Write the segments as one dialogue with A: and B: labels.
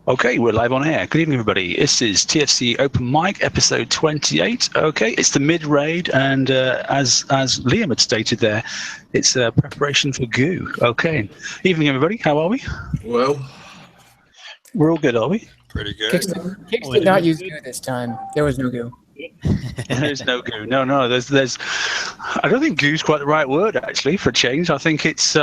A: Okay, we're live on air. Good evening, everybody. This is TFC Open Mic, episode 28. Okay, it's the mid-raid, and as Liam had stated there, it's preparation for goo. Okay. Evening, everybody. How are we?
B: Well,
A: we're all good, are we?
C: Pretty good.
D: Kix did not use goo this time. There was no goo.
A: There's no goo. No. There's. I don't think goo's quite the right word, actually, for a change. I think it's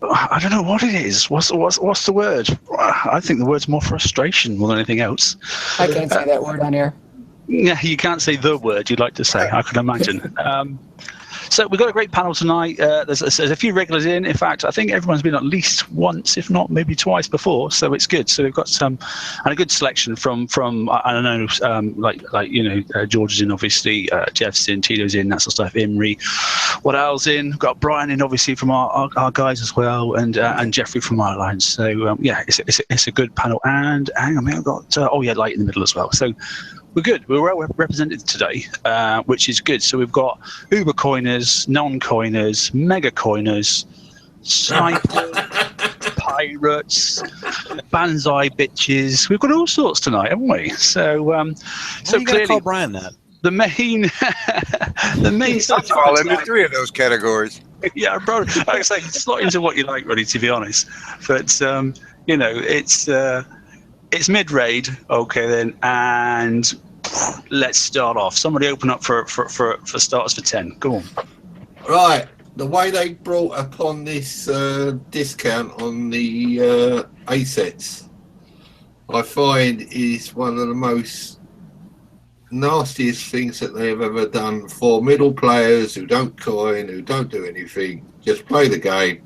A: I don't know what it is. What's the word? I think the word's more frustration more than anything else.
D: I can't say that word on air.
A: Yeah, you can't say the word you'd like to say, I can imagine. So we've got a great panel tonight. There's a few regulars in. In fact, I think everyone's been at least once, if not maybe twice before. So it's good. So we've got some and a good selection from I don't know, George is in, obviously, Jeff's in, Tito's in, that sort of stuff. Imri, what else in? We've got Brian in, obviously, from our guys as well, and Jeffrey from our lines. So it's a good panel. And hang on, I've got Light in the middle as well. So we're good. We're well represented today, which is good. So we've got Uber coiners, non-coiners, mega coiners, snipers, pirates, banzai bitches. We've got all sorts tonight, haven't we? So clearly,
C: call Brian that.
A: The main
C: I fall into three of those categories.
A: Yeah, bro. Like I say, slot into what you like, really, to be honest. But it's mid-raid, okay then, and let's start off. Somebody open up for starters for 10. Go on.
B: Right, the way they brought upon this discount on the A-sets, I find is one of the most nastiest things that they have ever done for middle players who don't coin, who don't do anything, just play the game.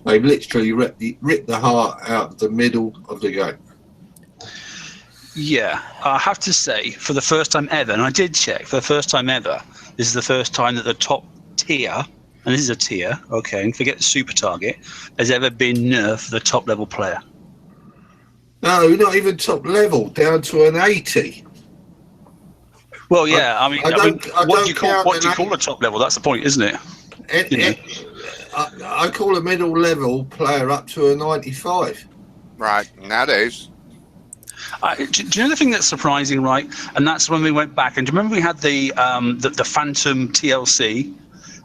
B: They've literally ripped the heart out of the middle of the game.
A: Yeah, I have to say, for the first time ever, and I did check, for the first time ever, this is the first time that the top tier, and this is a tier, okay, and forget the super target, has ever been nerfed the top level player.
B: No, not even top level, down to an 80.
A: Well, yeah, what do you call a top level? That's the point, isn't it?
B: I call a middle level player up to a 95.
C: Right, nowadays.
A: Do you know the thing that's surprising, right? And that's when we went back. And do you remember we had the Phantom TLC?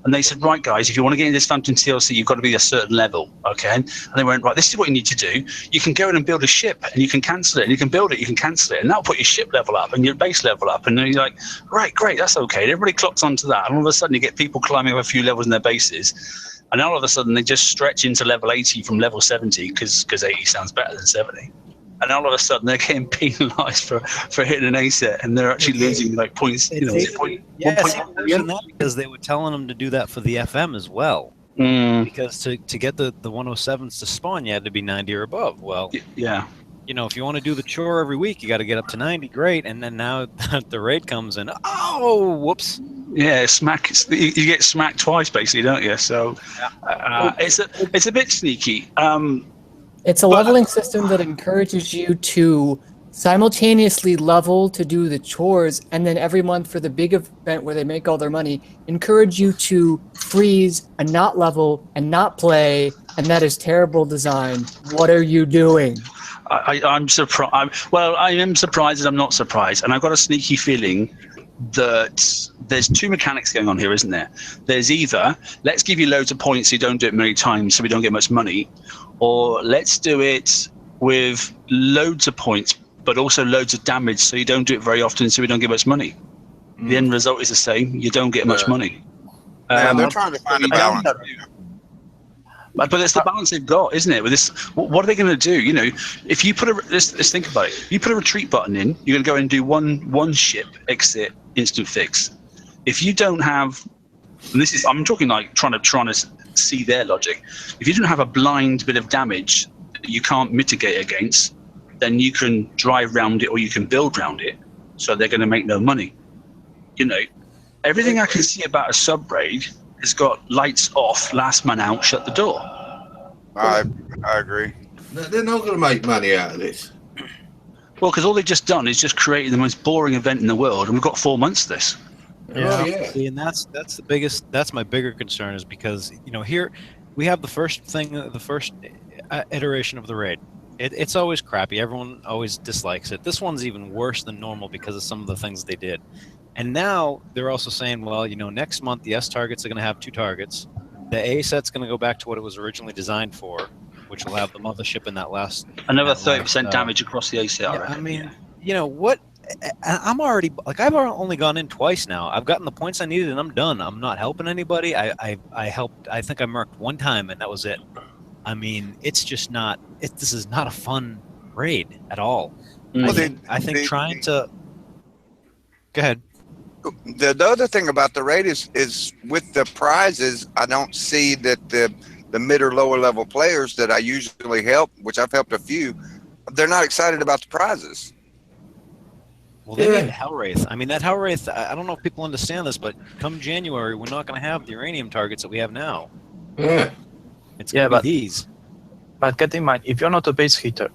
A: And they said, right, guys, if you want to get into this Phantom TLC, you've got to be a certain level, okay? And they went, right, this is what you need to do. You can go in and build a ship, and you can cancel it, and you can build it, you can cancel it, and that'll put your ship level up and your base level up. And then you're like, right, great, that's okay. And everybody clocks onto that. And all of a sudden, you get people climbing up a few levels in their bases. And all of a sudden, they just stretch into level 80 from level 70 because 80 sounds better than 70. And all of a sudden, they're getting penalised for hitting an A set, and they're actually losing like points.
E: Because they were telling them to do that for the FM as well. Because to get the 107s to spawn, you had to be 90 or above. Well,
A: yeah.
E: If you want to do the chore every week, you got to get up to 90. Great, and then now the raid comes in. Oh, whoops.
A: Yeah, you get smacked twice, basically, don't you? So it's a bit sneaky.
D: It's a leveling system that encourages you to simultaneously level to do the chores, and then every month for the big event where they make all their money, encourage you to freeze and not level and not play, and that is terrible design. What are you doing?
A: I'm surprised. I am surprised and I'm not surprised. And I've got a sneaky feeling that there's two mechanics going on here, isn't there? There's either, let's give you loads of points so you don't do it many times so we don't get much money, or let's do it with loads of points but also loads of damage so you don't do it very often so we don't get much money. The end result is the same. You don't get much money.
C: They're trying to find a balance.
A: But it's the balance they've got, isn't it? With this, what are they going to do? If you put let's think about it. You put a retreat button in, you're going to go and do one ship exit instant fix. If you don't have, and I'm talking like trying to see their logic. If you don't have a blind bit of damage that you can't mitigate against, then you can drive around it or you can build around it. So they're going to make no money. Everything I can see about a sub raid has got lights off, last man out, shut the door.
C: I agree.
B: They're not going to make money out of this.
A: Well, because all they've just done is just created the most boring event in the world, and we've got 4 months of this.
B: Yeah.
E: See, and that's the biggest. That's my bigger concern is because here we have the first iteration of the raid. It's always crappy. Everyone always dislikes it. This one's even worse than normal because of some of the things they did. And now they're also saying, well, next month the S targets are going to have 2 targets. The A set's going to go back to what it was originally designed for, which will have the mothership in that last.
A: Another 30% damage across the A set.
E: Yeah, I mean, what? I'm already I've only gone in twice now. I've gotten the points I needed and I'm done. I'm not helping anybody. I helped. I think I marked 1 time and that was it. I mean, it's just not. This is not a fun raid at all.
C: Well,
E: I think trying to. Go ahead.
C: The other thing about the raid is with the prizes, I don't see that the mid or lower level players that I usually help, which I've helped a few, they're not excited about the prizes.
E: Well, they need Hellwraith. I mean, that Hellwraith, I don't know if people understand this, but come January, we're not going to have the uranium targets that we have now.
B: Yeah.
E: It's going to be these.
F: But get in mind, if you're not a base hitter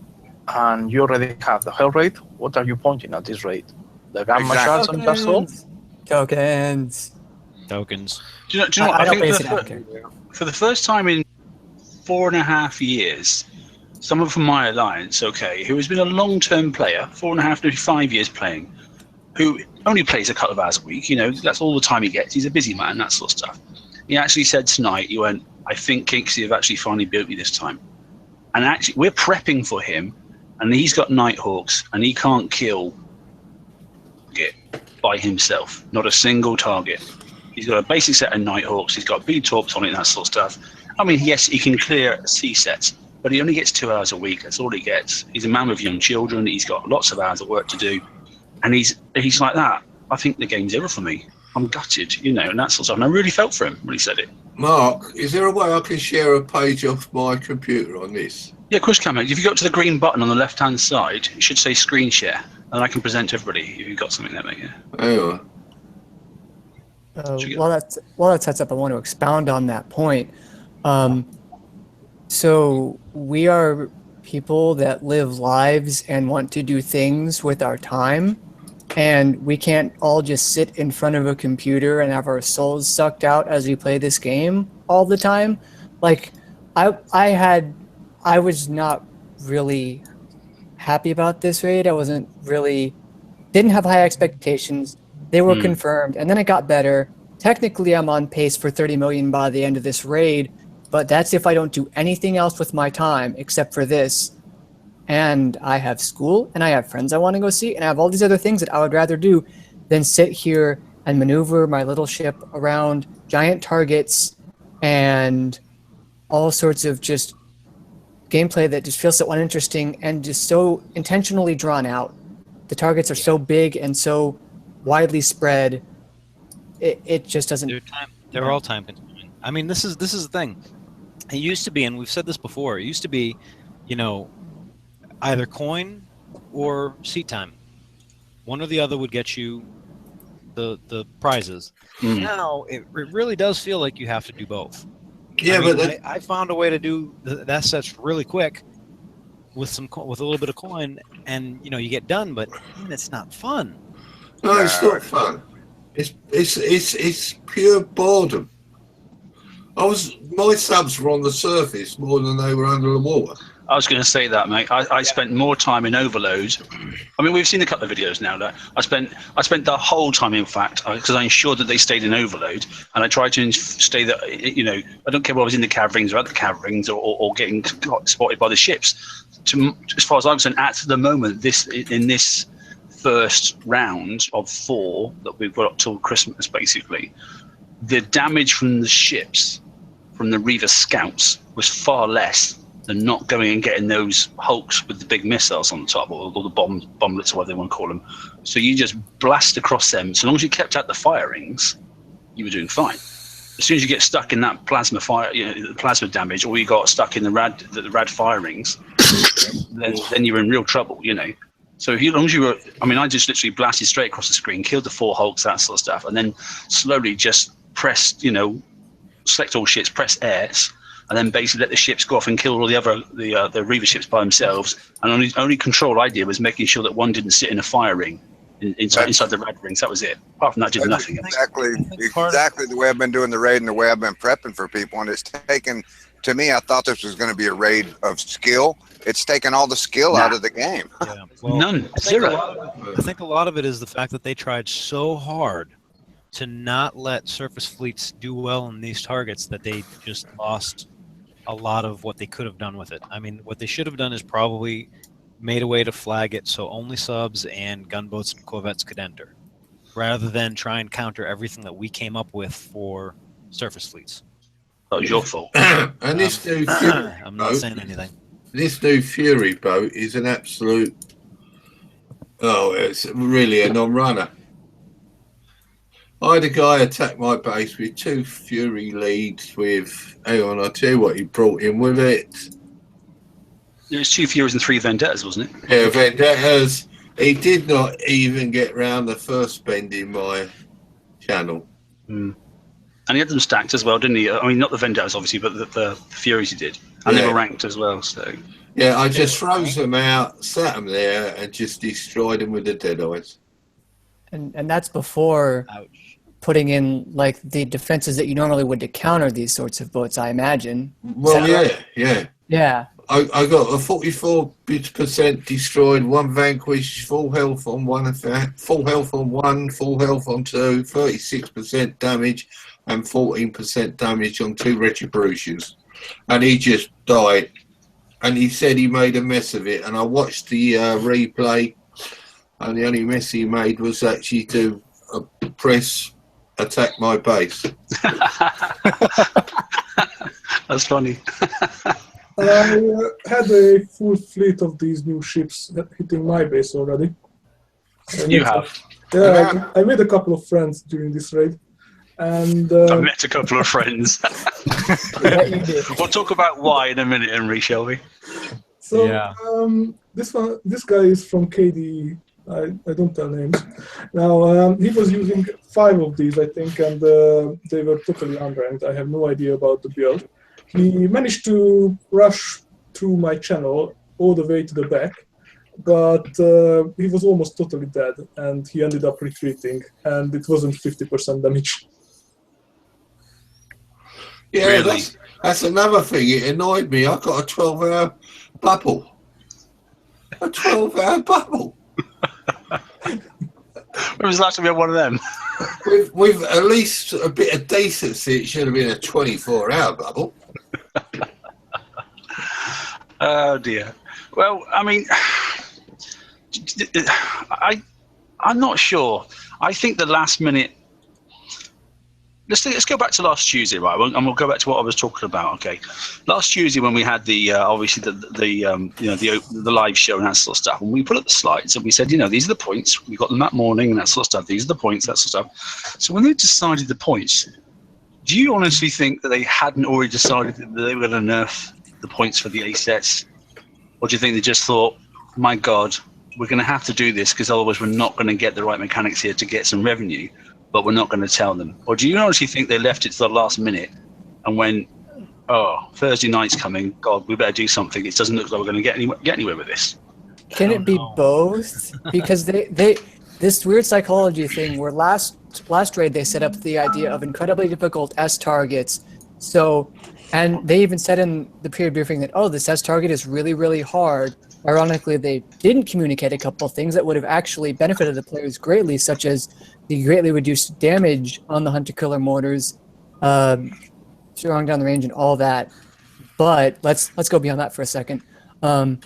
F: and you already have the Hellwraith, what are you pointing at this raid? The Gamma Shards and that's all?
D: Tokens.
A: Do you know what? I think for the first time in 4.5 years, someone from my alliance, who has been a long-term player, 4.5 to 5 years playing, who only plays a couple of hours a week, that's all the time he gets. He's a busy man, that sort of stuff. He actually said tonight, he went, I think Kinksy have actually finally built me this time. And actually, we're prepping for him, and he's got Nighthawks, and he can't kill it by himself. Not a single target. He's got a basic set of Nighthawks, he's got bead torps on it and that sort of stuff. I mean, yes, he can clear C sets, but he only gets 2 hours a week. That's all he gets. He's a man with young children. He's got lots of hours of work to do. And he's like that. I think the game's over for me. I'm gutted, and that sort of stuff. And I really felt for him when he said it.
B: Mark, is there a way I can share a page off my computer on this?
A: Yeah, of course you can, mate. If you go up to the green button on the left-hand side, it should say screen share. And I can present to everybody if you've got something there, mate. Yeah.
B: Anyway.
D: While that sets up, I want to expound on that point. So we are people that live lives and want to do things with our time, and we can't all just sit in front of a computer and have our souls sucked out as we play this game all the time. Like, I was not really happy about this raid. Didn't have high expectations. They were confirmed, and then it got better. Technically, I'm on pace for 30 million by the end of this raid, but that's if I don't do anything else with my time except for this. And I have school, and I have friends I want to go see, and I have all these other things that I would rather do than sit here and maneuver my little ship around giant targets and all sorts of just gameplay that just feels so uninteresting and just so intentionally drawn out. The targets are so big and so widely spread. It just doesn't.
E: They're all time consuming. I mean, this is the thing. It used to be, and we've said this before. It used to be, either coin or seat time. One or the other would get you the prizes. Now it really does feel like you have to do both.
B: Yeah, but
E: I found a way to do that sets really quick with a little bit of coin, and you get done, but it's not fun.
B: No, it's not fun. It's pure boredom. My subs were on the surface more than they were under the water.
A: I was going to say that, mate. I spent more time in Overload. I mean, we've seen a couple of videos now. That I spent the whole time, in fact, because I ensured that they stayed in Overload, and I tried to stay that. I don't care whether I was in the cav rings or at the cav rings or getting spotted by the ships. As far as I'm concerned, at the moment, in this first round of 4 that we've got up till Christmas, basically, the damage from the ships, from the Reaver scouts, was far less than not going and getting those Hulks with the big missiles on the top, or the bomblets, or whatever they want to call them. So you just blast across them. So long as you kept out the fire rings, you were doing fine. As soon as you get stuck in that plasma fire, the plasma damage, or you got stuck in the rad fire rings, then you're in real trouble. So as long as you were, I just literally blasted straight across the screen, killed the 4 Hulks, that sort of stuff, and then slowly just pressed, select all ships, press airs, and then basically let the ships go off and kill all the Reaver ships by themselves. And only control I did was making sure that one didn't sit in a fire ring inside the rad rings. That was it. Apart from that, did nothing.
C: Exactly the way I've been doing the raid and the way I've been prepping for people, and it's taken to me, I thought this was going to be a raid of skill. It's taken all the skill out of the game.
E: Yeah. Well,
A: None. Zero.
E: I think a lot of it is the fact that they tried so hard to not let surface fleets do well in these targets that they just lost a lot of what they could have done with it. I mean, what they should have done is probably made a way to flag it so only subs and gunboats and corvettes could enter, rather than try and counter everything that we came up with for surface fleets.
A: That was your fault.
B: And this new Fury
E: I'm not
B: boat,
E: saying anything.
B: this new Fury boat is an absolute. Oh, it's really a non-runner. I had a guy attack my base with 2 Fury leads with. Hang on, I'll tell you what he brought in with it.
A: There was 2 Furies and 3 Vendettas, wasn't it?
B: Yeah, Vendettas. He did not even get round the first bend in my channel.
A: And he had them stacked as well, didn't he? I mean, not the Vendettas, obviously, but the Furies he did. And they were ranked as well, so...
B: Yeah, I just froze them out, sat them there, and just destroyed them with the dead eyes.
D: And that's before putting in like the defenses that you normally would to counter these sorts of boats, I imagine.
B: Well, yeah.
D: Yeah.
B: I got a 44% destroyed, 1 vanquished, full health on 1, full health on 1, full health on 2, 36% damage, and 14% damage on 2 retributions. And he just died. And he said he made a mess of it. And I watched the replay, and the only mess he made was actually to press attack my base.
A: That's funny.
G: I had a full fleet of these new ships hitting my base already.
A: You have?
G: Yeah, I made a couple of friends during this raid. And
A: I've met a couple of friends.
D: Yeah, you did.
A: We'll talk about why in a minute, Henry, shall we?
G: so
E: Yeah.
G: this guy is from KD. I don't tell names. Now, he was using 5 of these, I think, and they were totally unranked. I have no idea about the build. He managed to rush through my channel all the way to the back, but he was almost totally dead, and he ended up retreating, and it wasn't 50% damage.
B: Yeah,
A: Really?
B: that's another thing. It annoyed me. I got a 12-hour bubble. A 12-hour bubble.
A: When was the last time we had one of them?
B: With at least a bit of decency, it should have been a 24-hour bubble.
A: Oh, dear. Well, I mean, I'm not sure. I think the last minute... Let's go back to last Tuesday, right? And we'll go back to what I was talking about. Okay, last Tuesday when we had the obviously the live show and that sort of stuff, and we put up the slides and we said, these are the points we got them that morning and that sort of stuff. These are the points, that sort of stuff. So when they decided the points, do you honestly think that they hadn't already decided that they were going to nerf the points for the A sets, or do you think they just thought, my God, we're going to have to do this because otherwise we're not going to get the right mechanics here to get some revenue? But we're not going to tell them? Or do you honestly think they left it to the last minute and went, oh, Thursday night's coming, God, we better do something. It doesn't look like we're going to get anywhere with this.
D: Can it be both? Because they this weird psychology thing where last raid they set up the idea of incredibly difficult S targets. So, and they even said in the period briefing that, oh, this S target is really, really hard. Ironically, they didn't communicate a couple of things that would have actually benefited the players greatly, such as the greatly reduced damage on the hunter-killer mortars, throwing down the range and all that. But let's go beyond that for a second. I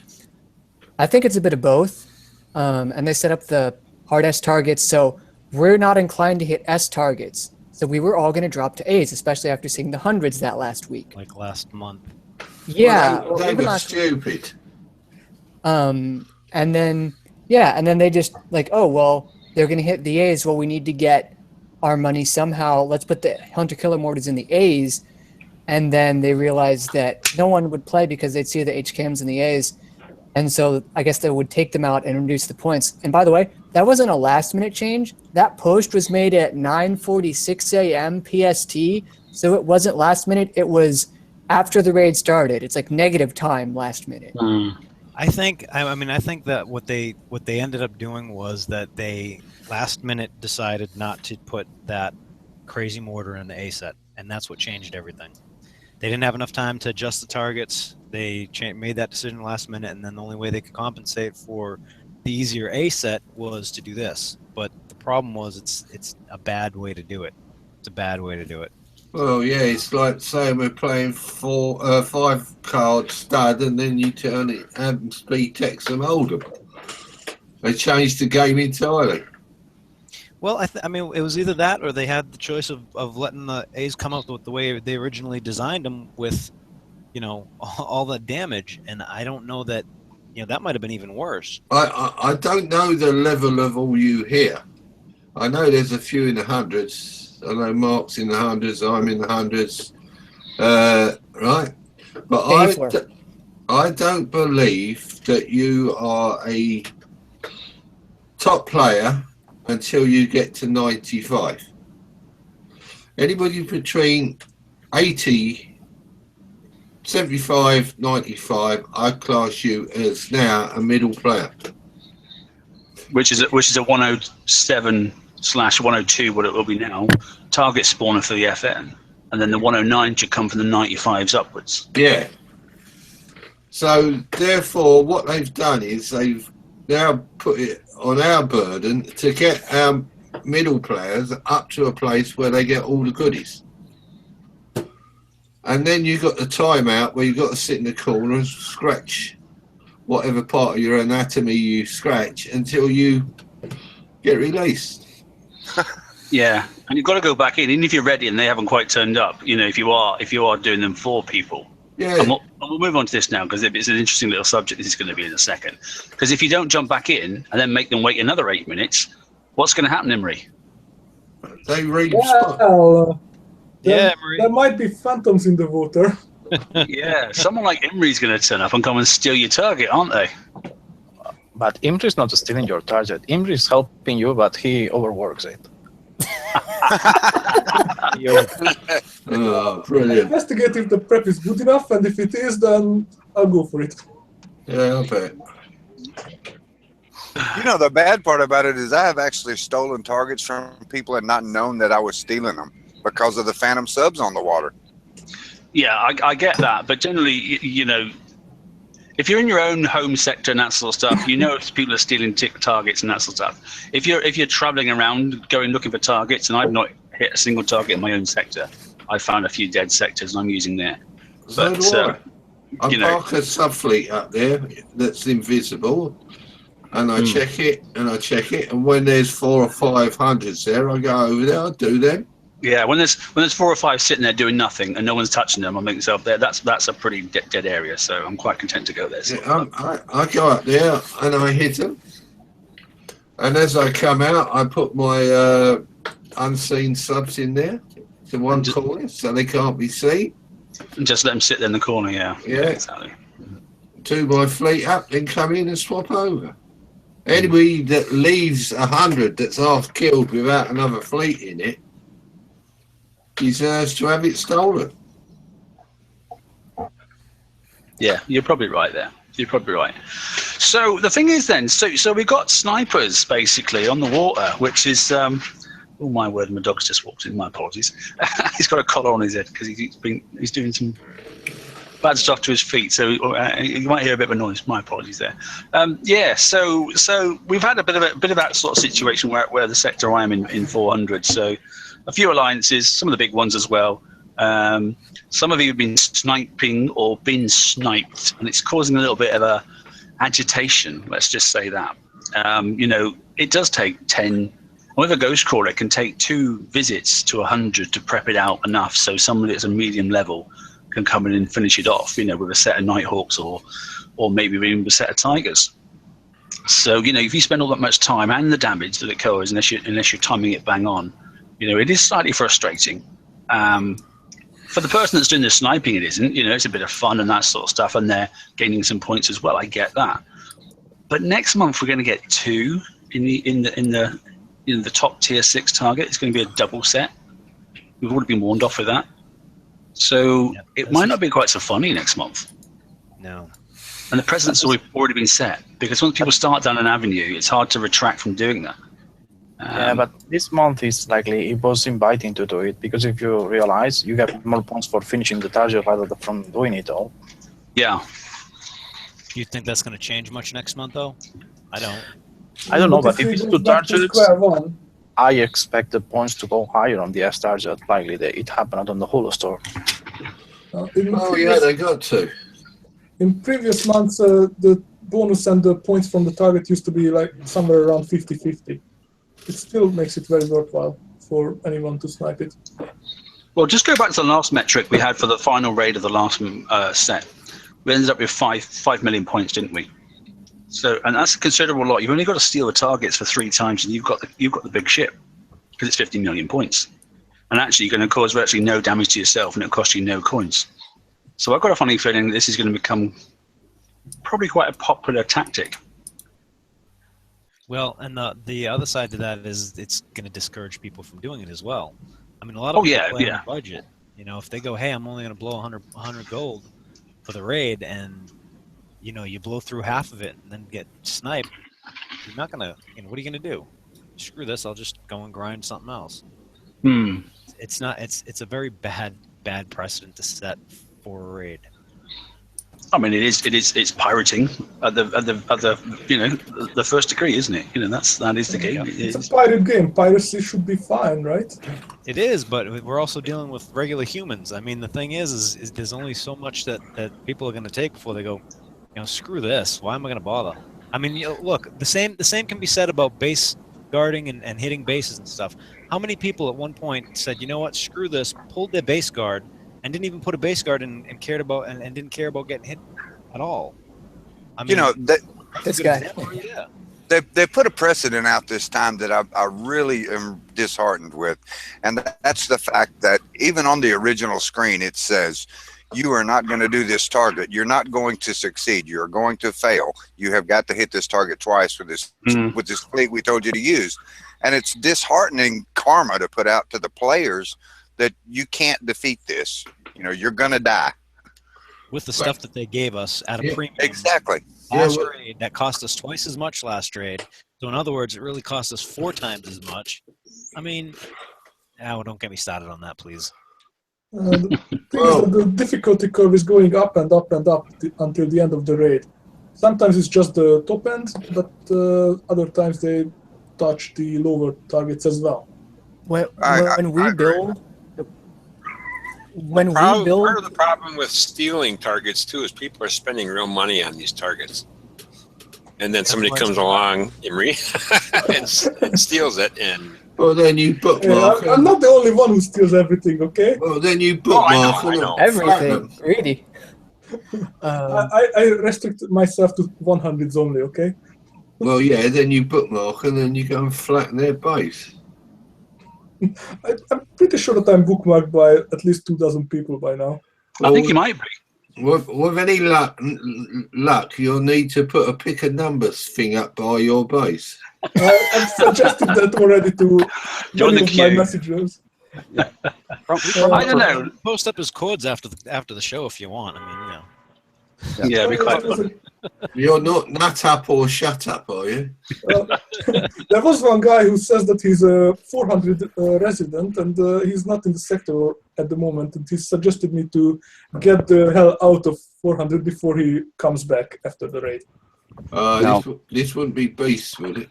D: think it's a bit of both. And they set up the hard S targets, so we're not inclined to hit S targets. So we were all going to drop to A's, especially after seeing the hundreds that last week.
E: Like last month.
D: Yeah.
B: Well, they were stupid.
D: And then they just like, oh, well, they're going to hit the A's. Well, we need to get our money somehow. Let's put the hunter-killer mortars in the A's. And then they realized that no one would play because they'd see the HKMs in the A's. And so I guess they would take them out and reduce the points. And by the way, that wasn't a last-minute change. That post was made at 9:46 a.m. PST. So it wasn't last minute. It was after the raid started. It's like negative time last minute.
E: I think that what they ended up doing was that they last minute decided not to put that crazy mortar in the A set, and that's what changed everything. they didn't have enough time to adjust the targets. They made that decision last minute, and then the only way they could compensate for the easier A set was to do this. But the problem was it's a bad way to do it. It's a bad way to do it.
B: Well, yeah, it's like saying we're playing 5 card stud, and then you turn it and speed text and hold them. They changed the game entirely.
E: Well, I mean, it was either that or they had the choice of letting the A's come up with the way they originally designed them with, you know, all the damage. And I don't know that, you know, that might have been even worse.
B: I don't know the level of all you here. I know there's a few in the hundreds. I know Mark's in the hundreds. I'm in the hundreds. Right? But I don't believe that you are a top player until you get to 95. Anybody between 80, 75, 95, I class you as now a middle player.
A: Which is a 107/102, what it will be now, target spawner for the FN. And then the 109 should come from the 95s upwards.
B: Yeah. So therefore, what they've done is they've now put it on our burden to get our middle players up to a place where they get all the goodies. And then you've got the timeout where you've got to sit in the corner and scratch whatever part of your anatomy you scratch until you get released.
A: Yeah, and you've got to go back in, even if you're ready and they haven't quite turned up. You know, if you are doing them for people.
B: Yeah.
A: And we'll move on to this now because it's an interesting little subject. This is going to be in a second. Because if you don't jump back in and then make them wait another 8 minutes, what's going to happen, Imri?
B: They respawn.
G: Well,
E: Imri.
G: there might be phantoms in the water.
A: Yeah, someone like Imri's going to turn up and come and steal your target, aren't they?
F: But Imri is not stealing your target. Imri is helping you, but he overworks it.
B: Oh, brilliant.
G: Investigate if the prep is good enough, and if it is, then I'll go for it.
B: Yeah, I bet.
C: You know, the bad part about it is I have actually stolen targets from people and not known that I was stealing them because of the phantom subs on the water.
A: Yeah, I get that, but generally, you know, if you're in your own home sector and that sort of stuff, you know if people are stealing targets and that sort of stuff. If you're traveling around, going looking for targets, and I've not hit a single target in my own sector, I found a few dead sectors and I'm using there.
B: So
A: But
B: do I. I
A: you know,
B: park a subfleet up there that's invisible, and I check it, and when there's 400 or 500 there, I go over there, I do them.
A: yeah, when there's 4 or 5 sitting there doing nothing and no one's touching them, I make myself there. That's a pretty dead area, so I'm quite content to go there. So.
B: Yeah, I go up there and I hit them, and as I come out, I put my unseen subs in there to one corner so they can't be seen.
A: And just let them sit there in the corner, yeah.
B: Yeah.
A: Exactly.
B: To my fleet up, then come in and swap over. Anybody that leaves 100 that's half killed without another fleet in it deserves to have it stolen.
A: Yeah, you're probably right there. You're probably right. So the thing is then, so we've got snipers basically on the water, which is, oh my word, my dog's just walked in, my apologies. He's got a collar on his head because he's doing some bad stuff to his feet, so you might hear a bit of a noise. My apologies there. Yeah, so we've had a bit of that sort of situation where the sector I am in 400, so a few alliances, some of the big ones as well. Some of you have been sniping or been sniped, and it's causing a little bit of a agitation, let's just say that. You know, it does take 10, with a ghost crawler, it can take 2 visits to 100 to prep it out enough so somebody that's a medium level can come in and finish it off, you know, with a set of Nighthawks or maybe even with a set of Tigers. So, you know, if you spend all that much time and the damage that it covers, unless you're timing it bang on, you know, it is slightly frustrating. For the person that's doing the sniping, it isn't. You know, it's a bit of fun and that sort of stuff, and they're gaining some points as well. I get that. But next month we're going to get 2 in the top tier 6 target. It's going to be a double set. We've already been warned off with that. So it might not be quite so funny next month.
E: No.
A: And the precedent's already been set, because once people start down an avenue, it's hard to retract from doing that.
F: Yeah, but this month is likely it was inviting to do it because if you realize you get more points for finishing the target rather than from doing it all.
A: Yeah.
E: Do you think that's going to change much next month, though? I don't.
F: I don't know,
G: But
F: but if
G: we
F: it's
G: go
F: two
G: back to
F: targets,
G: square one,
F: I expect the points to go higher on the S target. Likely that it happened on the Holo store.
B: They got to.
G: In previous months, the bonus and the points from the target used to be like somewhere around 50-50. It still makes it very worthwhile for anyone to snipe it.
A: Well, just go back to the last metric we had for the final raid of the last set. We ended up with 5 million points, didn't we? So, and that's a considerable lot. You've only got to steal the targets for 3 times, and you've got the big ship because it's 50 million points. And actually, you're going to cause virtually no damage to yourself, and it'll cost you no coins. So I've got a funny feeling this is going to become probably quite a popular tactic.
E: Well, and the other side to that is it's going to discourage people from doing it as well. I mean, a lot of people play on a budget. You know, if they go, hey, I'm only going to blow 100 gold for the raid, and you know, you blow through half of it and then get sniped, you're not going to, you know, what are you going to do? Screw this, I'll just go and grind something else. It's not, it's a very bad precedent to set for a raid.
A: I mean, it's pirating at the you know, the first degree, isn't it? You know, that is the game.
G: It's a pirate game. Piracy should be fine, right?
E: It is, but we're also dealing with regular humans. I mean, the thing is there's only so much that people are going to take before they go, you know, screw this. Why am I going to bother? I mean, you know, look, the same can be said about base guarding and hitting bases and stuff. How many people at one point said, you know what, screw this, pulled their base guard, and didn't even put a base guard in and cared about and didn't care about getting hit at all? I mean,
C: You know,
D: This guy.
E: Yeah.
C: they put a precedent out this time that I really am disheartened with, and that's the fact that even on the original screen it says, you are not going to do this target. You're not going to succeed. You're going to fail. You have got to hit this target twice with this fleet we told you to use. And it's disheartening karma to put out to the players that you can't defeat this. You know, you're going to die.
E: With the stuff that they gave us at a premium.
C: Exactly.
E: Last raid, that cost us twice as much last raid. So in other words, it really cost us 4 times as much. I mean, don't get me started on that, please.
G: The thing is that the difficulty curve is going up and up and up until the end of the raid. Sometimes it's just the top end, but other times they touch the lower targets as well.
D: When we build,
H: part of the problem with stealing targets too is people are spending real money on these targets, and then somebody comes along and steals it. And
B: well, then you bookmark.
G: I'm not the only one who steals everything, okay?
B: Well, then you bookmark.
H: I know.
D: everything, really.
G: I restrict myself to 100s only, okay?
B: Well, yeah, then you bookmark and then you go and flatten their base.
G: I'm pretty sure that I'm bookmarked by at least 2,000 people by now.
A: I think you might be.
B: With any luck, you'll need to put a pick of numbers thing up by your base.
G: I've suggested that already to
A: Join
G: many
A: the
G: of my
A: queue.
G: messages.
A: I don't know.
E: Post up his chords after the show if you want. I mean, you know.
A: Yeah, be quite fun.
B: You're not nut up or shut up, are you?
G: There was one guy who says that he's a 400 resident and he's not in the sector at the moment, and he suggested me to get the hell out of 400 before he comes back after the raid.
B: This wouldn't be beast, would it?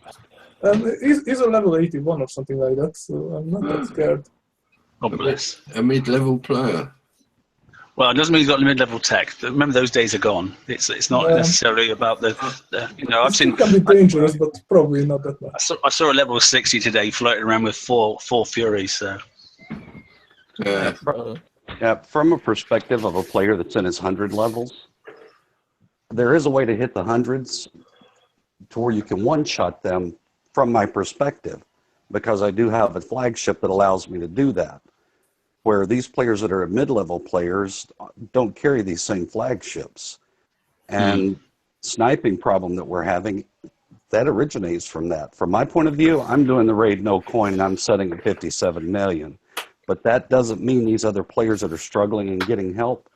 G: He's a level 81 or something like that, so I'm not that scared.
A: Oh, bless.
B: A mid-level player.
A: Well, it doesn't mean he's got mid-level tech. Remember, those days are gone. It's not necessarily about the you know, I've seen.
G: It can be dangerous, but probably not that much.
A: I saw a level 60 today floating around with four Furies. So.
I: Yeah, from a perspective of a player that's in his 100 levels, there is a way to hit the hundreds to where you can one-shot them from my perspective, because I do have a flagship that allows me to do that. Where these players that are mid-level players don't carry these same flagships. And sniping problem that we're having, that originates from that. From my point of view, I'm doing the raid no coin and I'm setting at 57 million. But that doesn't mean these other players that are struggling and getting help,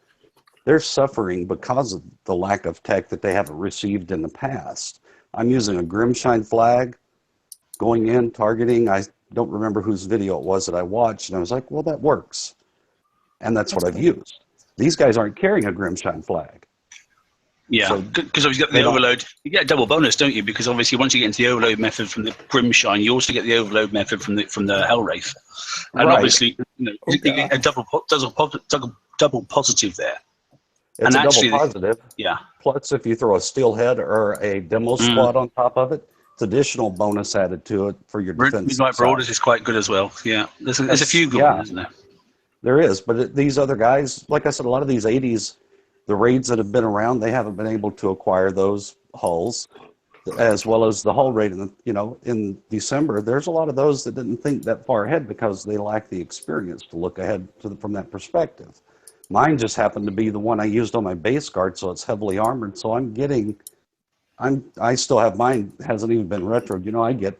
I: they're suffering because of the lack of tech that they haven't received in the past. I'm using a Grimshine flag. going in, targeting. I don't remember whose video it was that I watched, and I was like, well, that works. And that's what I've used. These guys aren't carrying a Grimshine flag.
A: Yeah, because obviously you got the overload. You get a double bonus, don't you? Because obviously once you get into the overload method from the Grimshine, you also get the overload method from the Hellwraith. And obviously, you get a double positive there.
I: It's a double positive.
A: Yeah.
I: Plus, if you throw a steelhead or a demo squad on top of it, it's additional bonus added to it for your defense.
A: Midnight Marauders is quite good as well. Yeah, there's a few good ones, isn't there?
I: There is, but these other guys, like I said, a lot of these 80s, the raids that have been around, they haven't been able to acquire those hulls, as well as the hull raid. In December, there's a lot of those that didn't think that far ahead because they lack the experience to look ahead from that perspective. Mine just happened to be the one I used on my base guard, so it's heavily armored. So I still have mine, hasn't even been retroed. I get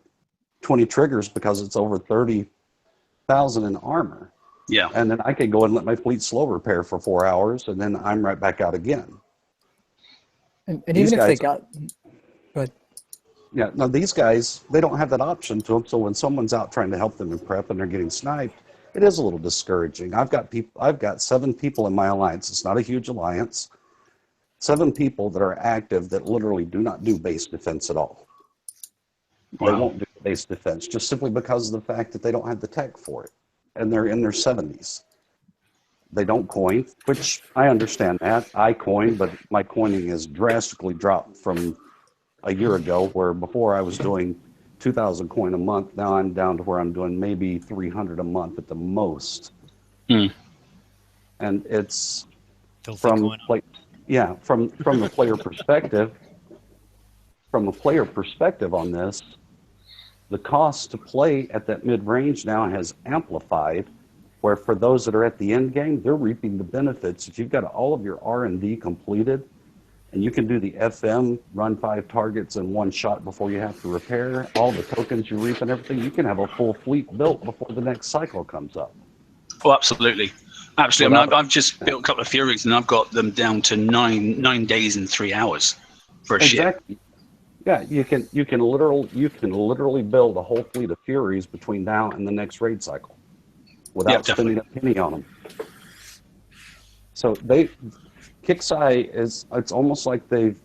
I: 20 triggers because it's over 30,000 in armor.
A: Yeah.
I: And then I can go and let my fleet slow repair for 4 hours, and then I'm right back out again.
D: And even if they got... Good.
I: Yeah, no, these guys, they don't have that option to them. So when someone's out trying to help them in prep and they're getting sniped, it is a little discouraging. I've got 7 people in my alliance. It's not a huge alliance. 7 people that are active that literally do not do base defense at all. Wow. They won't do base defense just simply because of the fact that they don't have the tech for it. And they're in their 70s. They don't coin, which I understand that. I coin, but my coining has drastically dropped from a year ago, where before I was doing 2,000 coin a month. Now I'm down to where I'm doing maybe 300 a month at the most. And it's from the player perspective. From a player perspective on this, the cost to play at that mid-range now has amplified, where for those that are at the end game, they're reaping the benefits. If you've got all of your R&D completed, and you can do the FM, run 5 targets in 1 shot before you have to repair, all the tokens you reap and everything, you can have a full fleet built before the next cycle comes up.
A: Oh, absolutely. Absolutely. I've just built a couple of Furies, and I've got them down to 9 days and 3 hours for a ship.
I: Yeah, you can literally build a whole fleet of Furies between now and the next raid cycle without spending a penny on them. So Kixeye it's almost like they've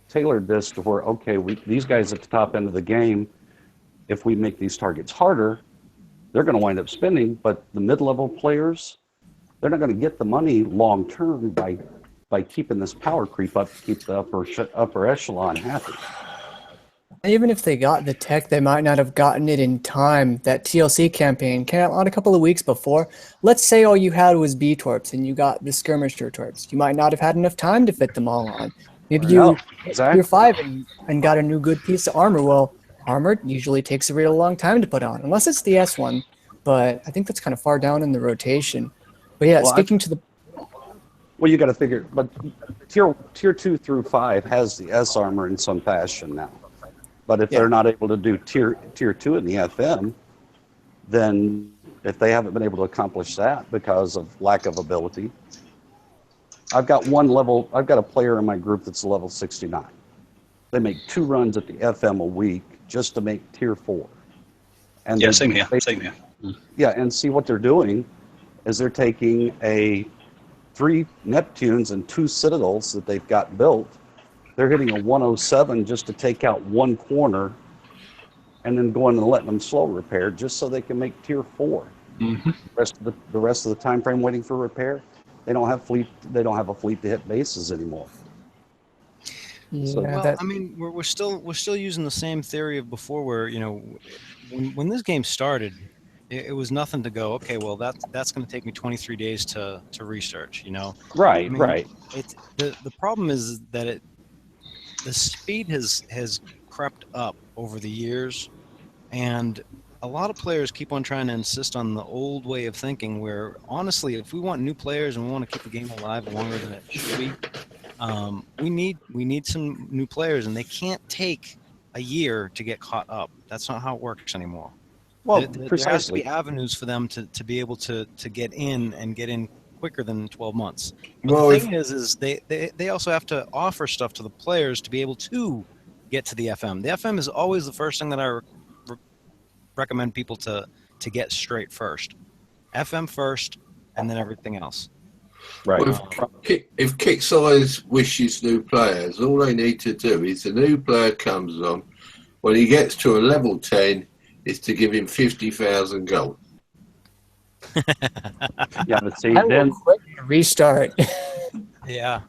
I: tailored this to where, okay, these guys at the top end of the game, if we make these targets harder, they're going to wind up spending, but the mid-level players, they're not going to get the money long term by keeping this power creep up to keep the upper echelon happy.
D: Even if they got the tech, they might not have gotten it in time. That TLC campaign came out a couple of weeks before. Let's say all you had was B-Torps and you got the Skirmisher Torps. You might not have had enough time to fit them all on. Maybe you're 5 and got a new good piece of armor. Well, armor usually takes a real long time to put on, unless it's the S1. But I think that's kind of far down in the rotation. But yeah, speaking to the...
I: Well, you got to figure, but tier 2 through 5 has the S armor in some fashion now. But if they're not able to do tier 2 in the FM, then if they haven't been able to accomplish that because of lack of ability, I've got a player in my group that's level 69. They make 2 runs at the FM a week just to make tier 4. And
A: same here.
I: Yeah, and see what they're doing is they're taking 3 Neptunes and 2 Citadels that they've got built. They're hitting a 107 just to take out 1 corner, and then going and letting them slow repair just so they can make tier 4. The rest of the time frame waiting for repair, they don't have a fleet to hit bases anymore.
E: Yeah, I mean, we're still using the same theory of before, where when this game started, it was nothing to go, okay, well that's going to take me 23 days to research.
I: Right, right.
E: The problem is that the speed has crept up over the years, and a lot of players keep on trying to insist on the old way of thinking, where honestly, if we want new players and we want to keep the game alive longer than it should be, we need some new players, and they can't take a year to get caught up. That's not how it works anymore.
I: Well,
E: there
I: precisely.
E: has to be avenues for them to be able to get in and get in quicker than 12 months. But the thing is they also have to offer stuff to the players to be able to get to the FM. The FM is always the first thing that I recommend people to get straight first. FM first, and then everything else.
I: Right.
B: Well, if Kick-Size wishes new players, all they need to do is a new player comes on, when he gets to a level 10, is to give him 50,000 gold.
I: Yeah, but see,
D: I will
I: then
D: quit and restart.
E: Yeah.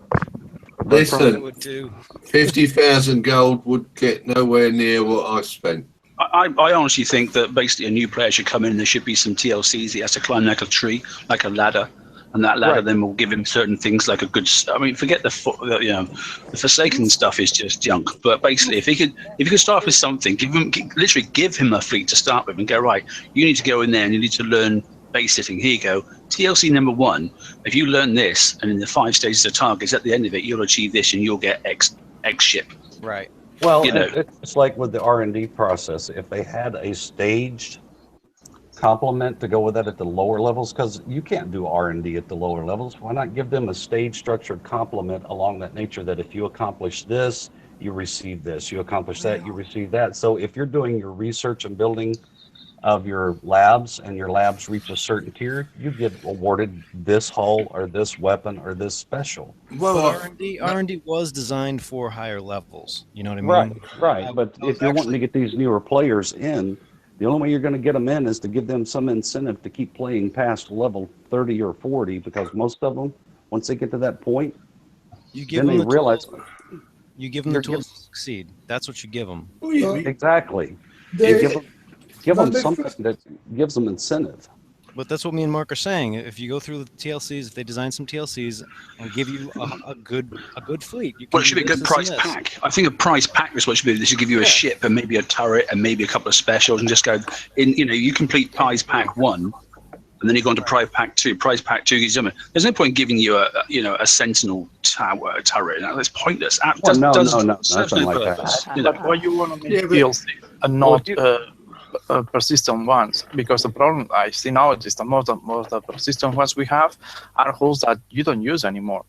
B: Listen,
E: Would do.
B: 50,000 gold would get nowhere near what I spent.
A: I honestly think that basically a new player should come in and there should be some TLCs. He has to climb like a tree, like a ladder. And that ladder then will give him certain things like a good. I mean, forget the Forsaken stuff is just junk. But basically, if he could start with something, literally give him a fleet to start with, and go right. You need to go in there and you need to learn base hitting. Here you go. TLC number 1. If you learn this, and in the 5 stages of targets, at the end of it, you'll achieve this, and you'll get X ship.
E: Right.
I: well,
A: you know.
I: it's like with the R&D process. If they had a staged complement to go with that at the lower levels, because you can't do R&D at the lower levels. Why not give them a stage structured complement along that nature, that if you accomplish this, you receive this, you accomplish that, you receive that. So if you're doing your research and building of your labs and your labs reach a certain tier, you get awarded this hull or this weapon or this special.
B: Well,
E: R&D was designed for higher levels. You know what I mean?
I: Right. But if you're wanting to get these newer players in, the only way you're going to get them in is to give them some incentive to keep playing past level 30 or 40, because most of them, once they get to that point,
E: You give
I: then
E: them
I: they realize
E: you give them the tools to succeed. That's what you give them.
I: exactly.
G: They-
I: Give
G: But
I: them
G: they
I: something
G: first-
I: that gives them incentive.
E: But that's what me and Mark are saying. If you go through the TLCs, if they design some TLCs and give you a good fleet, you can
A: Well, it should be a
E: do
A: good
E: this,
A: price
E: this, and this.
A: pack. I think a price pack is what it should be. They should give you a ship and maybe a turret and maybe a couple of specials, and just go in. You complete prize pack 1, and then you go on to prize pack 2. Prize pack 2 gives you. There's no point giving you a sentinel turret. That's pointless.
I: Well, no,
A: serves
I: nothing
A: no
I: like that.
A: purpose.
F: But why you want to make
B: Yeah, but-
F: DLC and not persistent ones? Because the problem I see now is that most of the persistent ones we have are holes that you don't use anymore,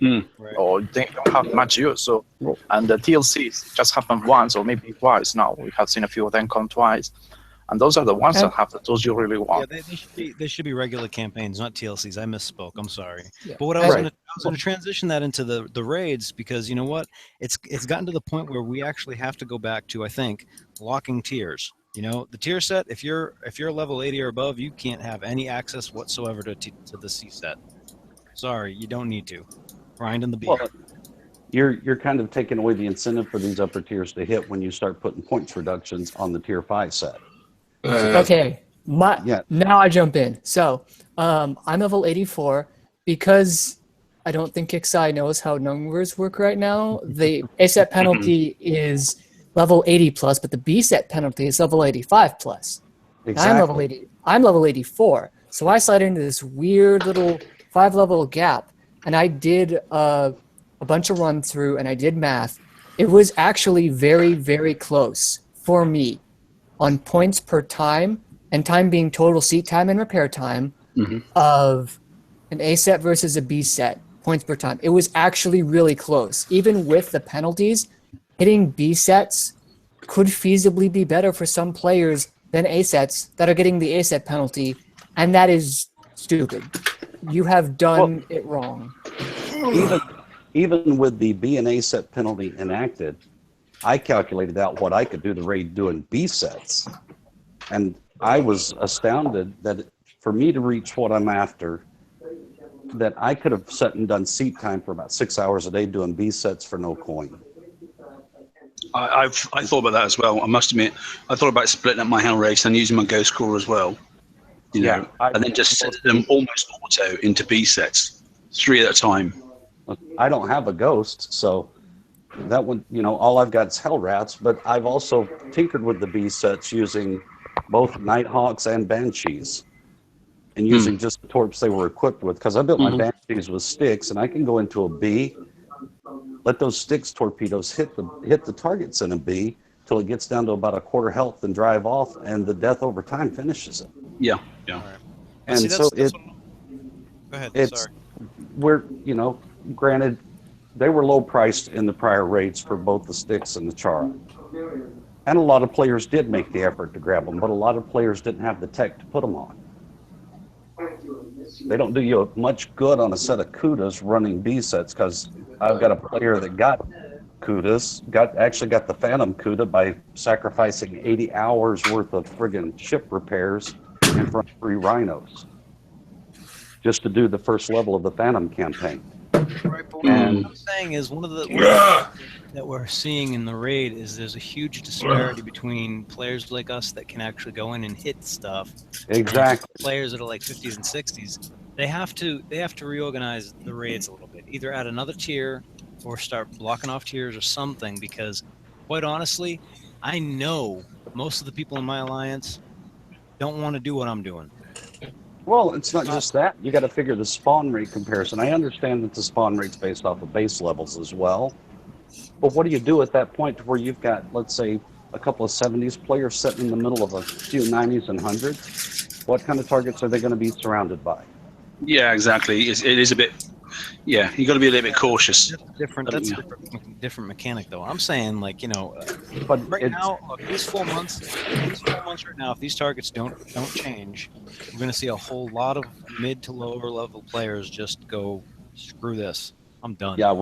E: Right.
F: or they don't have much use. So, and the TLCs just happen once or maybe twice. Now we have seen a few of them come twice, and those are the ones that have the tools you really
E: Yeah,
F: want.
E: they should be regular campaigns, not TLCs. I misspoke. I'm sorry.
D: Yeah.
E: But what I was
I: Right.
E: going to transition that into the raids, because you know what? It's gotten to the point where we actually have to go back to, I think, locking tiers. The tier set. If you're level 80 or above, you can't have any access whatsoever to the C set. Sorry, you don't need to. Grind in the B.
I: Well, you're kind of taking away the incentive for these upper tiers to hit when you start putting points reductions on the tier 5 set.
D: Okay,
I: Yeah.
D: now I jump in. So I'm level 84 because I don't think Kixai knows how numbers work right now. The A set penalty is level 80 plus, but the B set penalty is level 85 plus.
I: Exactly.
D: I'm level 80. I'm level 84. So I slide into this weird little 5-level gap, and I did a bunch of run through, and I did math. It was actually very, very close for me on points per time, and time being total seat time and repair time of an A set versus a B set, points per time. It was actually really close. Even with the penalties, hitting B sets could feasibly be better for some players than A sets that are getting the A set penalty, and that is stupid. You have done it wrong.
I: Even with the B and A set penalty enacted, I calculated out what I could do the raid doing B sets. And I was astounded that for me to reach what I'm after, that I could have sat and done seat time for about 6 hours a day doing B sets for no coin.
A: I thought about that as well. I must admit, I thought about splitting up my hell race and using my ghost crawler as well. And then just set them almost auto into B sets, 3 at a time.
I: I don't have a ghost, so that one, all I've got is Hell Rats, but I've also tinkered with the B sets using both Nighthawks and Banshees, and using just the torps they were equipped with, because I built my Banshees with sticks, and I can go into a B, let those sticks torpedoes hit the targets in a B till it gets down to about a quarter health and drive off, and the death over time finishes it.
A: Yeah.
E: Right.
I: And
E: See,
I: so
E: go ahead.
I: it's
E: Sorry.
I: Granted, they were low priced in the prior rates for both the sticks and the Chara. And a lot of players did make the effort to grab them, but a lot of players didn't have the tech to put them on. They don't do you much good on a set of Kudas running B sets, because I've got a player that got Kudas, actually got the Phantom Kuda by sacrificing 80 hours worth of friggin' ship repairs in front of 3 rhinos just to do the first level of the Phantom campaign.
E: Right, but what I'm saying is one of the that we're seeing in the raid is there's a huge disparity between players like us that can actually go in and hit stuff.
I: Exactly.
E: And players that are like 50s and 60s, they have to reorganize the raids a little bit, either add another tier or start blocking off tiers or something, because quite honestly, I know most of the people in my alliance don't want to do what I'm doing.
I: Well, it's not just that. You got to figure the spawn rate comparison. I understand that the spawn rate's based off of base levels as well. But what do you do at that point where you've got, let's say, a couple of 70s players sitting in the middle of a few 90s and 100s? What kind of targets are they going to be surrounded by?
A: Yeah, exactly. It is a bit. Yeah, you got to be a little bit cautious.
E: That's a different mechanic, though. I'm saying, like,
I: but
E: right now, look, these 4 months right now, if these targets don't change, we're going to see a whole lot of mid to lower level players just go, screw this, I'm done.
I: Yeah,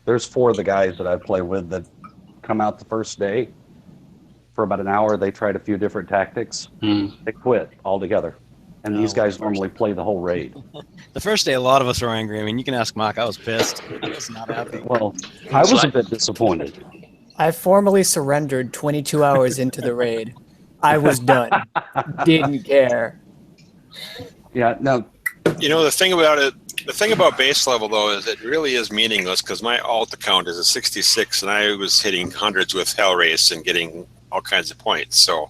I: there's 4 of the guys that I play with that come out the first day. For about an hour, they tried a few different tactics. They quit altogether. And these guys normally play the whole raid.
E: The first day, a lot of us were angry. I mean, you can ask Mark. I was pissed. I was not happy.
I: Well, I was a bit disappointed.
D: I formally surrendered 22 hours into the raid. I was done. Didn't care.
I: Yeah, no.
H: The thing about base level, though, is it really is meaningless, because my alt account is a 66, and I was hitting hundreds with Hell Race and getting all kinds of points. So,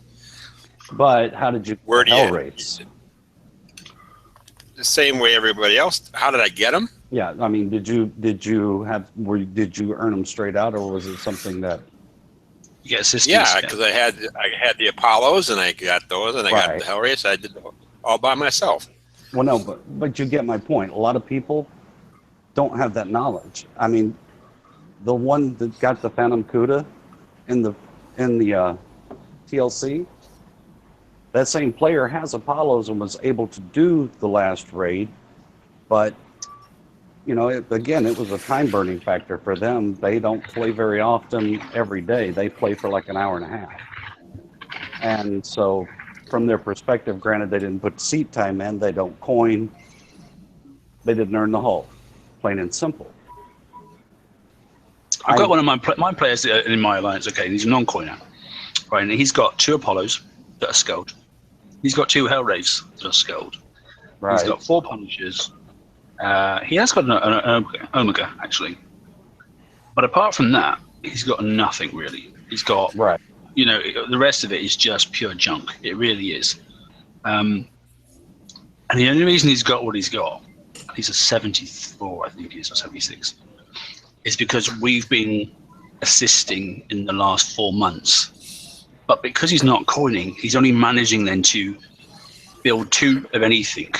I: but how did you Hell Race?
H: The same way everybody else. How did I get them?
I: Yeah, I mean, did you earn them straight out, or was it something that?
A: You get assistance.
H: Yeah, because I had the Apollos, and I got those, and I got the Hell Race. I did all by myself.
I: Well, no, but you get my point. A lot of people don't have that knowledge. I mean, the one that got the Phantom Kuda in the TLC, that same player has Apollos and was able to do the last raid, but again, it was a time burning factor for them. They don't play very often every day. They play for like an hour and a half. And so from their perspective, granted, they didn't put seat time in, they don't coin, they didn't earn the hull, plain and simple.
A: I've got one of my players in my alliance, okay, and he's a non-coiner, right, and he's got 2 Apollos that are skulled. He's got 2 Hellrays that are skulled. Right. He's got 4 Punishers. He has got an Omega, actually. But apart from that, he's got nothing, really. He's got, the rest of it is just pure junk. It really is. And the only reason he's got what he's got, he's a 74, I think he is, or 76, is because we've been assisting in the last 4 months. But because he's not coining, he's only managing then to build 2 of anything,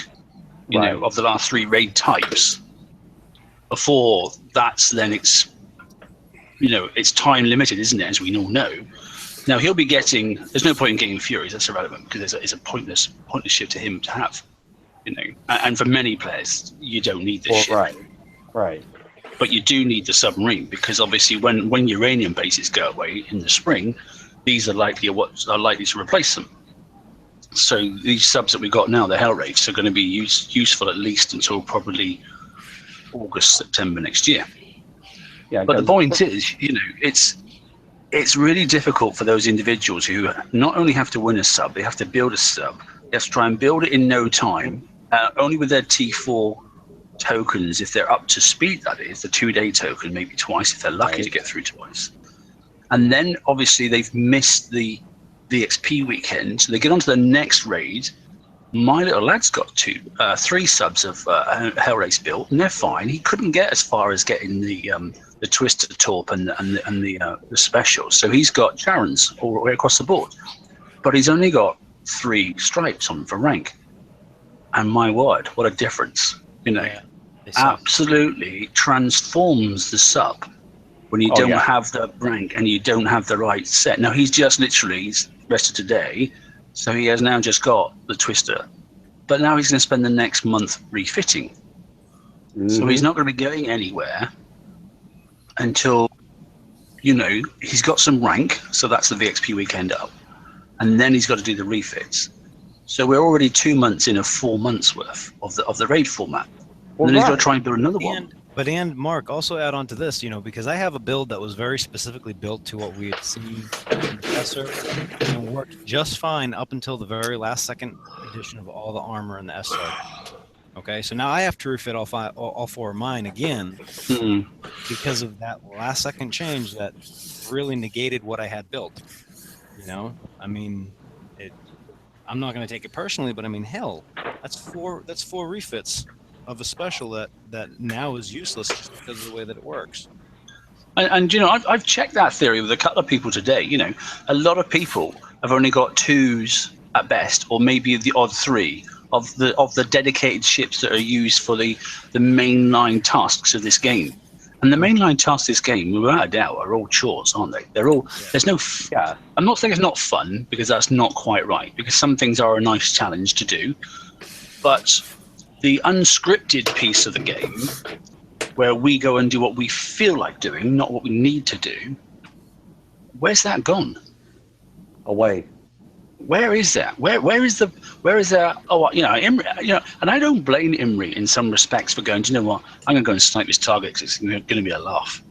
A: of the last 3 raid types. Before that's then it's time limited, isn't it? As we all know. Now he'll be getting. There's no point in getting Furies. That's irrelevant because it's a pointless ship to him to have. And for many players, you don't need this ship.
I: Right.
A: But you do need the submarine, because obviously when uranium bases go away in the spring, these are likely to replace them. So these subs that we've got now, the Hell Rates, are going to be useful at least until probably August, September next year. Yeah. But the point is, it's really difficult for those individuals who not only have to win a sub, they have to build a sub. They have to try and build it in no time, only with their T4 tokens, if they're up to speed, that is, the 2-day token, maybe twice if they're lucky to get through twice. And then obviously they've missed the XP weekend, so they get on to the next raid. My little lad's got 3 subs of Hellrace built, and they're fine. He couldn't get as far as getting the Twisted Torp and the specials, so he's got Charons all the way across the board. But he's only got 3 stripes on for rank. And my word, what a difference! Absolutely transforms the sub. when you don't have the rank and you don't have the right set. Now he's just literally he's rested today, so he has now just got the twister, but now he's going to spend the next month refitting. So he's not going to be going anywhere until, you know, he's got some rank. So that's the VXP weekend up, and then he's got to do the refits. So we're already 2 months in of 4 months worth of the raid format. And then he's got to try and build another one.
E: But Mark, also add on to this, you know, because I have a build that was very specifically built to what we had seen in the test server, and worked just fine up until the very last second addition of all the armor in the S server. Okay, so now I have to refit all 4 of mine again because of that last second change that really negated what I had built. You know, I mean, I'm not going to take it personally, but I mean, hell, that's four refits of a special that now is useless just because of the way that it works.
A: And you know, I've checked that theory with a couple of people today. You know, a lot of people have only got 2s at best, or maybe the odd 3 of the dedicated ships that are used for the mainline tasks of this game. And the mainline tasks of this game, without a doubt, are all chores, aren't they? They're all. There's no. I'm not saying it's not fun, because that's not quite right. Because some things are a nice challenge to do, but the unscripted piece of the game, where we go and do what we feel like doing, not what we need to do, where's that gone?
I: Away.
A: Where is that? Where is that? Oh, you know, Imri, you know, and I don't blame Imri in some respects for going, do you know what? I'm going to go and snipe this target because it's going to be a laugh.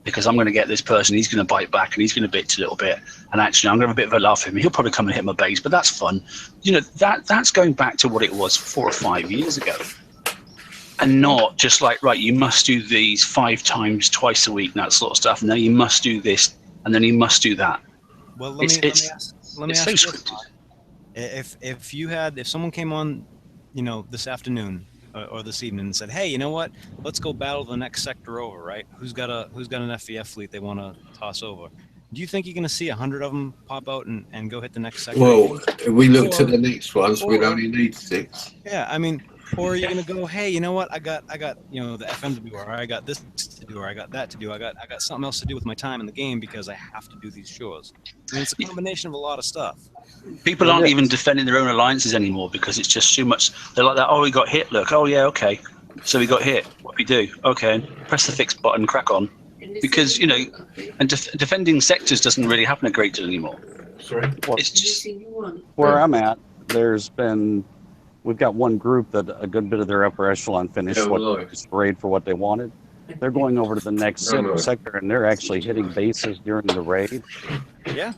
A: Because I'm going to get this person, he's going to bite back and he's going to bitch a little bit. And actually, I'm going to have a bit of a laugh at him. He'll probably come and hit my base, but that's fun. You know, that's going back to what it was 4 or 5 years ago. And not just like, right, you must do these 5 times twice a week and that sort of stuff. And then you must do this and then you must do that.
E: Well, let me ask
A: so
E: you
A: scripted.
E: If someone came on, you know, this afternoon or this evening and said, hey, you know what, let's go battle the next sector over, right? Who's got an FVF fleet they want to toss over? Do you think you're going to see 100 of them pop out and go hit the next sector?
B: Well, if we look to the next ones, we'd only need 6.
E: Yeah, I mean, or are you going to go, hey, you know what, I got you know, the FM to do, or I got this to do, or I got that to do, I got something else to do with my time in the game because I have to do these chores. I mean, it's a combination of a lot of stuff.
A: People aren't even defending their own alliances anymore because it's just too much. They're like that, oh, we got hit, look, oh yeah, okay. So we got hit, what do we do? Okay, press the fix button, crack on. Because, you know, and defending sectors doesn't really happen a great deal anymore.
B: Sorry?
I: Well,
A: it's just
I: where I'm at, we've got one group that a good bit of their upper echelon finished raid for what they wanted. They're going over to the next sector and they're actually hitting bases during the raid.
E: Yeah.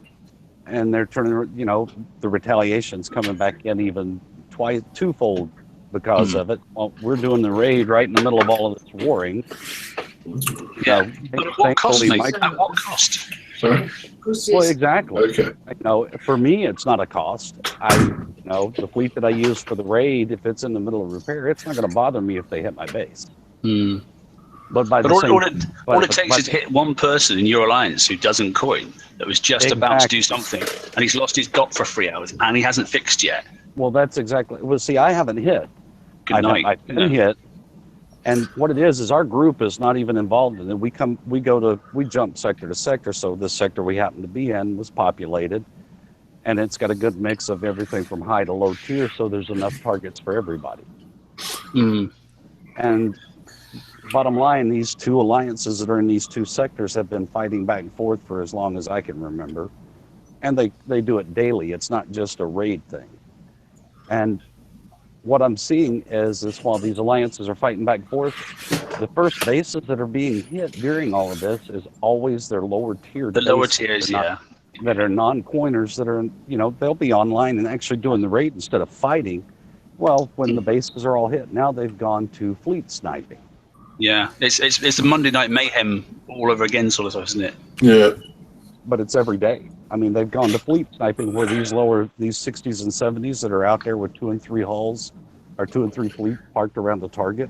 I: And they're turning, you know, the retaliation's coming back in even twofold because of it. Well, we're doing the raid right in the middle of all of this warring.
A: Yeah. But at what cost, mate? At what cost?
B: Sorry?
I: Well, exactly.
B: Okay.
I: You know, for me, it's not a cost. You know, the fleet that I use for the raid, if it's in the middle of repair, it's not going to bother me if they hit my base. But
A: all it takes is to hit one person in your alliance who doesn't coin, that was just about to do something, and he's lost his dot for 3 hours, and he hasn't fixed yet.
I: Well, that's exactly. Well, see, I haven't hit. I've been hit. And what it is our group is not even involved in it. We jump sector to sector. So this sector we happen to be in was populated, and it's got a good mix of everything from high to low tier. So there's enough targets for everybody. And bottom line, these 2 alliances that are in these 2 sectors have been fighting back and forth for as long as I can remember. And they do it daily. It's not just a raid thing. And what I'm seeing is while these alliances are fighting back and forth, the first bases that are being hit during all of this is always their lower tier.
A: The lower tiers,
I: that are non-coiners that are, you know, they'll be online and actually doing the raid instead of fighting. Well, when the bases are all hit, now they've gone to fleet sniping.
A: Yeah, it's a Monday Night Mayhem all over again, sort of, isn't it?
B: Yeah.
I: But it's every day. I mean, they've gone to fleet sniping where these 60s and 70s that are out there with 2 and 3 hulls or 2 and 3 fleet parked around the target.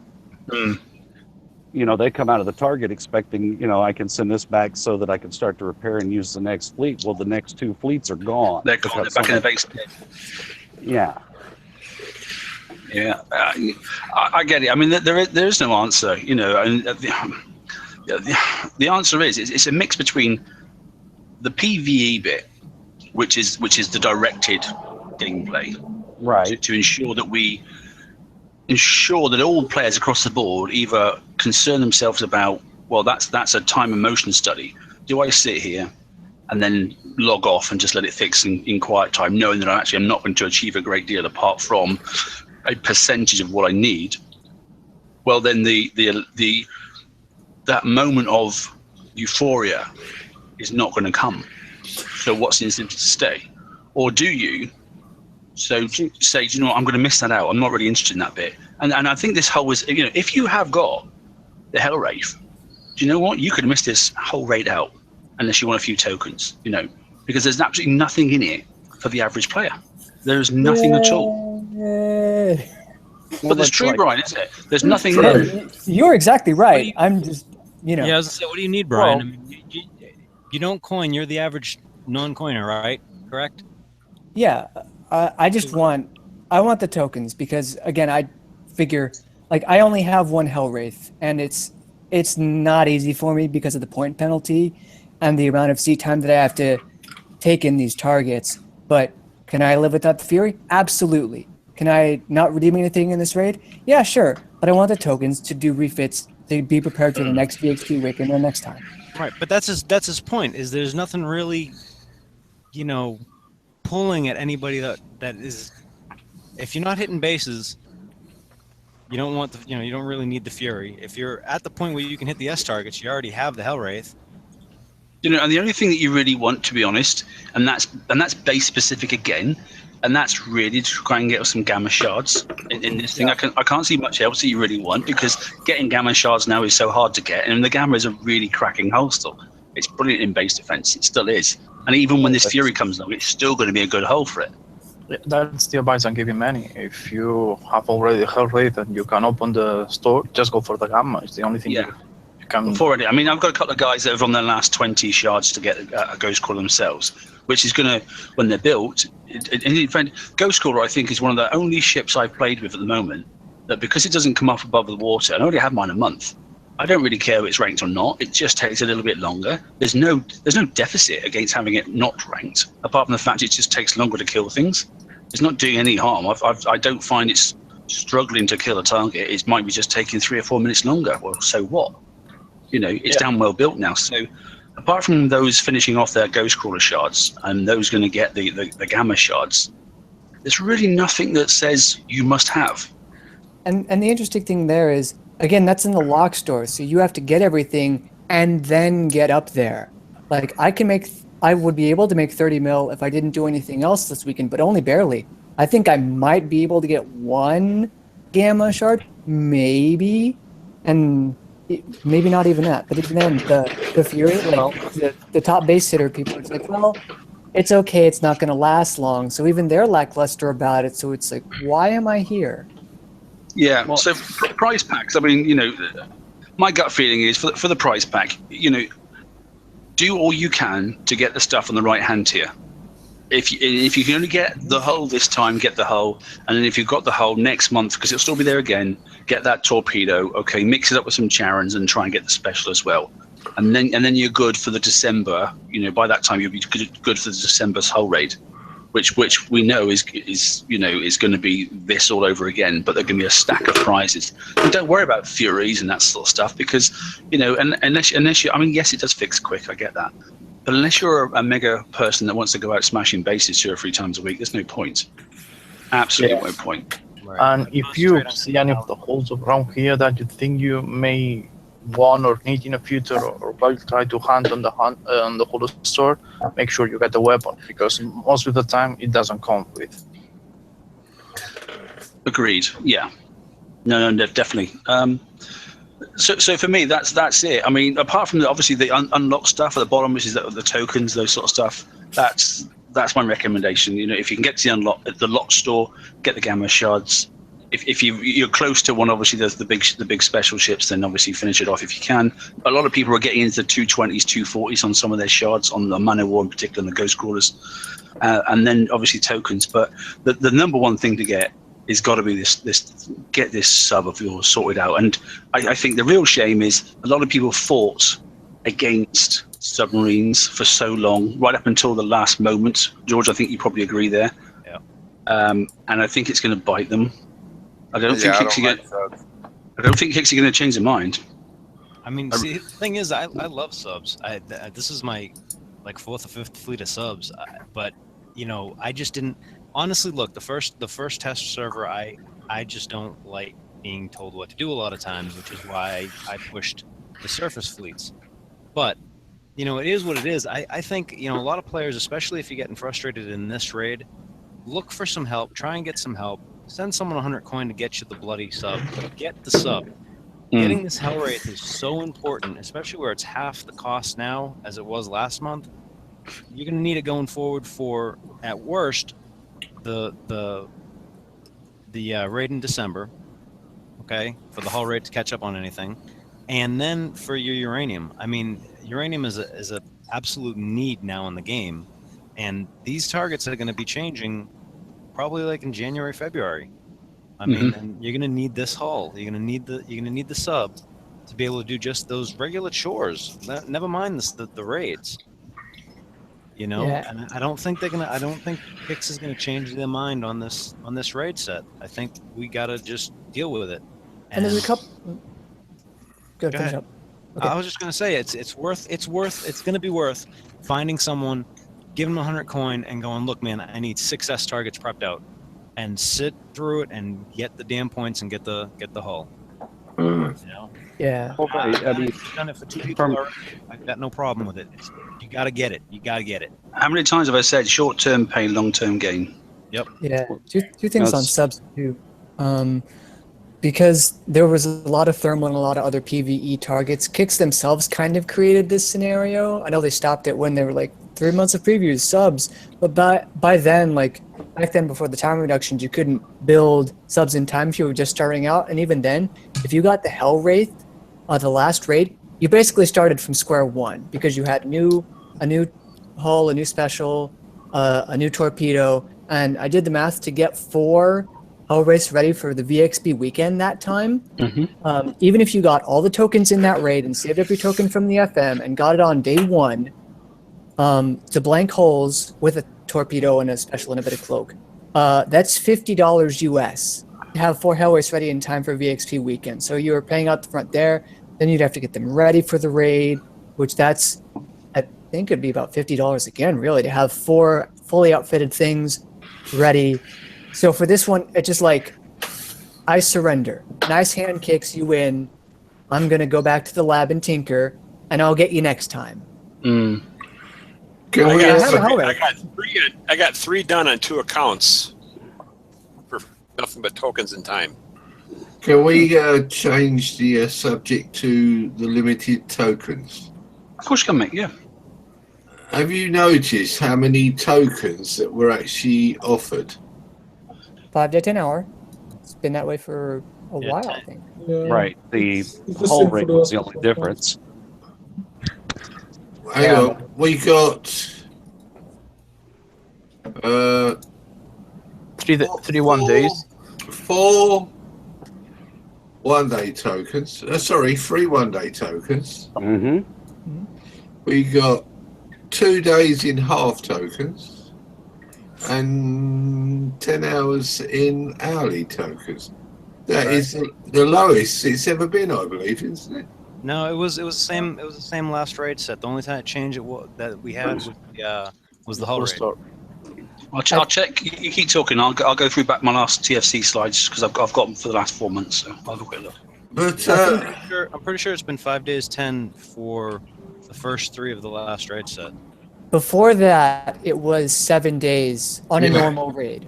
I: You know, they come out of the target expecting, you know, I can send this back so that I can start to repair and use the next fleet. Well, the next 2 fleets are gone.
A: They're gone. They're back in the base.
I: Yeah.
A: Yeah, I get it. I mean, there is no answer, you know. And The answer is it's a mix between the PvE bit, which is the directed gameplay,
I: Right.
A: to ensure that all players across the board either concern themselves about, well, that's a time and motion study. Do I sit here and then log off and just let it fix in quiet time, knowing that I'm not going to achieve a great deal apart from a percentage of what I need? Well, then that moment of euphoria is not going to come. So what's the incentive to stay? Or do you say, do you know what, I'm going to miss that out. I'm not really interested in that bit. And I think this whole is, if you have got the Hell Wraith, do you know what? You could miss this whole raid out unless you want a few tokens, because there's absolutely nothing in it for the average player. There's nothing at all. But there's true, Brian, isn't it? There's nothing in it.
D: You're exactly right. I'm just,
E: Yeah, I was gonna say, what do you need, Brian? I mean, you don't coin. You're the average non-coiner, right? Correct?
D: Yeah, I want the tokens because, again, I figure, like, I only have one Hell Wraith, and it's not easy for me because of the point penalty and the amount of seat time that I have to take in these targets. But can I live without the Fury? Absolutely. Can I not redeem anything in this raid? Yeah, sure. But I want the tokens to do refits to be prepared for the next VXP weekend or next time.
E: Right, but that's his point. Is there's nothing really, pulling at anybody that is. If you're not hitting bases, you don't want you don't really need the Fury. If you're at the point where you can hit the S targets, you already have the Hell Wraith.
A: And the only thing that you really want, to be honest, and that's base specific again, and that's really to try and get some gamma shards in this thing. I can't see much else that you really want, because getting gamma shards now is so hard to get, and the gamma is a really cracking hull still. It's brilliant in base defense. It still is, and even when this Fury comes along, it's still going to be a good hull for it.
F: That still buys and giving many. If you have already Hell Wraith and you can open the store, just go for the gamma. It's the only thing you can.
A: Already, I mean, I've got a couple of guys that have on their last 20 shards to get a Ghost Crawler themselves, which is going to, when they're built, in fact, Ghost Crawler, I think, is one of the only ships I've played with at the moment that, because it doesn't come up above the water, and I already have mine a month, I don't really care if it's ranked or not. It just takes a little bit longer. There's no deficit against having it not ranked, apart from the fact it just takes longer to kill things. It's not doing any harm. I don't find it's struggling to kill a target. It might be just taking 3 or 4 minutes longer. Well, so what? It's damn well built now. So apart from those finishing off their Ghost Crawler shards and those going to get the Gamma shards, there's really nothing that says you must have.
D: And the interesting thing there is, again, that's in the lock store. So you have to get everything and then get up there. Like, I would be able to make 30 mil if I didn't do anything else this weekend, but only barely. I think I might be able to get 1 Gamma shard, maybe, and maybe not even that. But even then, the Fury, the top base hitter, people are like, well, it's okay, it's not going to last long. So even they're lackluster about it. So it's like, why am I here?
A: Yeah, well, so prize packs, I mean, my gut feeling is for the prize pack, do all you can to get the stuff on the right-hand tier. If you can only get the hull this time, get the hull, and then if you've got the hull next month, because it'll still be there again, get that torpedo. Okay, mix it up with some Charons and try and get the special as well, and then you're good for the December. By that time you'll be good for the December's hull raid, which we know is going to be this all over again. But they're going to be a stack of prizes. And don't worry about Furies and that sort of stuff, because and unless you, I mean, yes, it does fix quick. I get that. But unless you're a mega person that wants to go out smashing bases 2 or 3 times a week, there's no point. Absolutely no point.
F: And if you see any of the holes around here that you think you may want or need in the future, or will try to hunt on the whole store, make sure you get the weapon, because most of the time it doesn't come with. Agreed.
A: Yeah. No, definitely. So for me, that's it. I mean, apart from obviously the unlocked stuff at the bottom, which is the tokens, those sort of stuff. That's my recommendation. If you can get to the lock store, get the Gamma shards. If you're close to one, obviously there's the big special ships. Then obviously finish it off if you can. A lot of people are getting into the 220s, 240s on some of their shards, on the Man of War in particular, and the Ghost Crawlers, and then obviously tokens. But the number one thing to get it's got to be this get this sub of yours sorted out. And I think the real shame is a lot of people fought against submarines for so long, right up until the last moment. George, I think you probably agree there.
E: Yeah.
A: And I think it's going to bite them. I don't think Kicks are going to change their mind.
E: I mean, see, the thing is, I love subs. This is my like 4th or 5th fleet of subs, but you know, I just didn't. Honestly, look, the first test server, I just don't like being told what to do a lot of times, which is why I pushed the surface fleets. But you know, it is what it is. I think, you know, a lot of players, especially if you're getting frustrated in this raid, look for some help. Try and get some help. Send someone 100 coin to get you the bloody sub. Get the sub. Getting this hell wraith is so important, especially where it's half the cost now as it was last month. You're going to need it going forward for, at worst, the raid in December, okay, for the hull raid to catch up on anything, and then for your uranium. I mean, uranium is a absolute need now in the game, and these targets are going to be changing probably like in January, February. I mean, and you're going to need this hull. You're going to need the sub to be able to do just those regular chores. Never mind the raids. You know, and I don't think Pix is gonna change their mind on this raid set. I think we gotta just deal with it.
D: And there's a couple. Go finish up. Okay.
E: I was just gonna say it's gonna be worth finding someone, giving them 100 coin, and going, look, man, I need 6 S targets prepped out, and sit through it and get the damn points and get the hull. You know?
D: Yeah.
E: I've done it for 2 people already. I've got no problem with it. You gotta get it. You gotta get it.
A: How many times have I said short-term pain, long-term gain?
E: Yep.
D: Yeah. Two things on subs too. Because there was a lot of thermal and a lot of other PvE targets. Kicks themselves kind of created this scenario. I know they stopped it when they were like 3 months of previews, subs. But by then, like back then before the time reductions, you couldn't build subs in time if you were just starting out. And even then, if you got the Hell Wraith, the last raid, you basically started from square one because you had a new hull, a new special, a new torpedo, and I did the math to get 4 hull wraiths ready for the VXP weekend that time. Even if you got all the tokens in that raid and saved up your token from the FM and got it on day 1, to blank holes with a torpedo and a special and a bit of cloak, that's $50 US to have 4 hell wraiths ready in time for VXP weekend. So you were paying out the front there. Then you'd have to get them ready for the raid, which that's, I think it'd be about $50 again, really, to have 4 fully outfitted things ready. So for this one, it's just like, I surrender. Nice hand kicks, you win. I'm going to go back to the lab and tinker, and I'll get you next time.
H: I got 3 done on 2 accounts for nothing but tokens and time.
B: Can we change the subject to the limited tokens?
A: Of course you can, mate, yeah.
B: Have you noticed how many tokens that were actually offered?
D: 5 day, 10 hour. It's been that way for a while, I think.
G: Yeah.
I: Right. The hull rate was the only difference.
B: Hang on. We got
F: 3 1 days.
B: 4 1-day tokens. 3 1-day tokens. We got 2 days in half tokens and 10 hours in hourly tokens. That is the lowest it's ever been, I believe, isn't it?
E: No, it was the same. It was the same last raid set. The only time it changed that we had was the hull raid.
A: I'll check. You keep talking. I'll go through back my last TFC slides because I've got them for the last 4 months. So I'll have a quick look.
B: But
E: I'm pretty sure it's been 5 days 10 for the first 3 of the last raid set.
D: Before that, it was 7 days on a normal raid.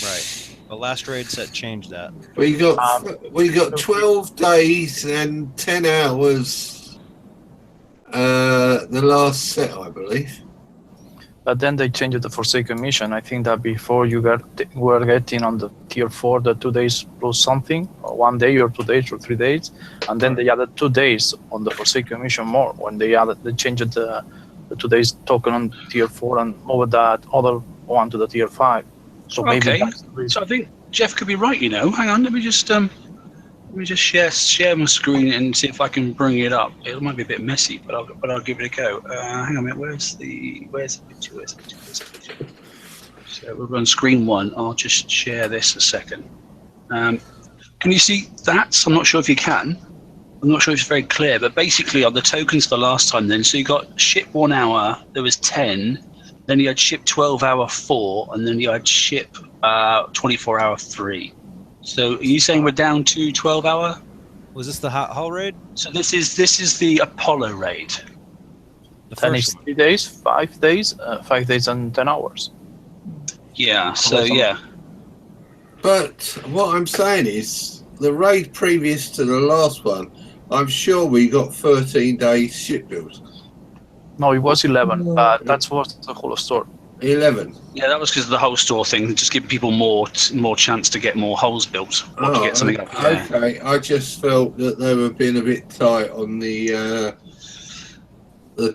E: Right. The last raid set changed that.
B: We got 12 days and 10 hours. The last set, I believe.
F: But then they changed the Forsaken mission. I think that before you were getting on the tier 4 the 2 days plus something, or 1 day or 2 days or 3 days, and then they added 2 days on the Forsaken mission more when they changed the 2 days token on tier 4 and over that other one to the tier 5. So maybe
A: okay.
F: that's the reason.
A: So I think Jeff could be right. You know, hang on. Let me just share my screen and see if I can bring it up. It might be a bit messy, but I'll give it a go. Hang on a minute. Where's the picture? So we're on screen 1. I'll just share this a second. Can you see that? I'm not sure if you can. I'm not sure if it's very clear, but basically on the tokens the last time then, so you got ship 1 hour, there was 10, then you had ship 12 hour 4, and then you had ship 24 hour 3. So are you saying we're down to 12 hour?
E: Was this the Hull raid?
A: So this is the Apollo raid.
E: The
F: Then
E: first
F: it's
E: one.
F: 3 days, 5 days, 5 days and 10 hours.
A: Yeah, so yeah.
B: But what I'm saying is, the raid previous to the last one, I'm sure we got 13 days ship build.
F: No, it was 11,
G: No.
F: but that was the whole store.
B: 11.
A: Yeah, that was because of the whole store thing, just giving people more chance to get more holes built or to get something up there.
B: Okay. I just felt that they were being a bit tight on the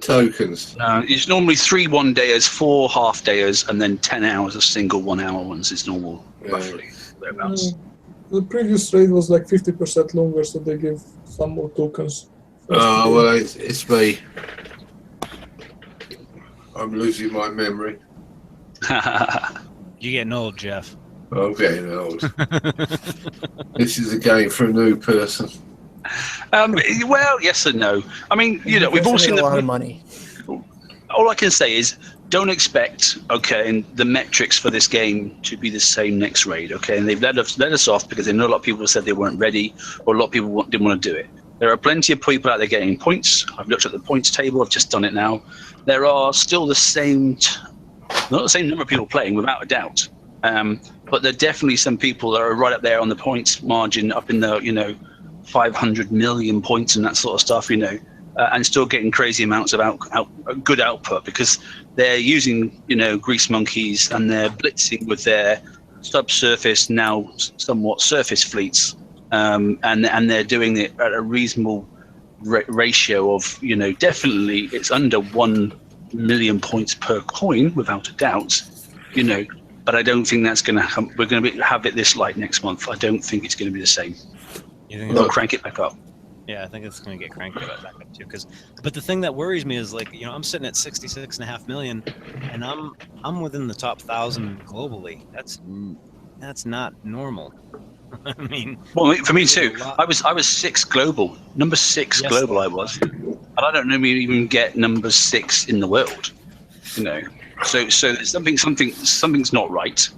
B: tokens.
A: It's normally 3 1-dayers, 4 half-dayers, and then 10 hours of single 1 hour ones is normal, roughly. Thereabouts.
G: The previous raid was like 50% longer, so they gave some more tokens.
B: Oh, well, it's me. I'm losing my memory.
E: You getting old, Jeff.
B: I'm getting old. This is a game for a new person.
A: Well, yes and no. I mean, you know, we've all seen
D: a lot of money.
A: All I can say is, don't expect, okay, the metrics for this game to be the same next raid, okay? And they've let us off because they know a lot of people said they weren't ready, or a lot of people didn't want to do it. There are plenty of people out there getting points. I've looked at the points table. I've just done it now. There are still the same, not the same number of people playing, without a doubt. But there are definitely some people that are right up there on the points margin, up in the 500 million points and that sort of stuff, and still getting crazy amounts of good output because they're using grease monkeys and they're blitzing with their subsurface, now somewhat surface fleets, and they're doing it at a reasonable ratio of definitely it's under 1 million points per coin without a doubt, but I don't think that's going to come. We're going to have it this light next month. I don't think it's going to be the same.
E: You think
A: They'll crank it back up.
E: Yeah, I think it's going to get cranked back up too. But the thing that worries me is I'm sitting at 66.5 million, and I'm within the top 1,000 globally. That's not normal. I mean, well,
A: for me too. I was 6 global, number 6
E: yes,
A: global. I was, and I don't know even get number 6 in the world. So there's something's not right.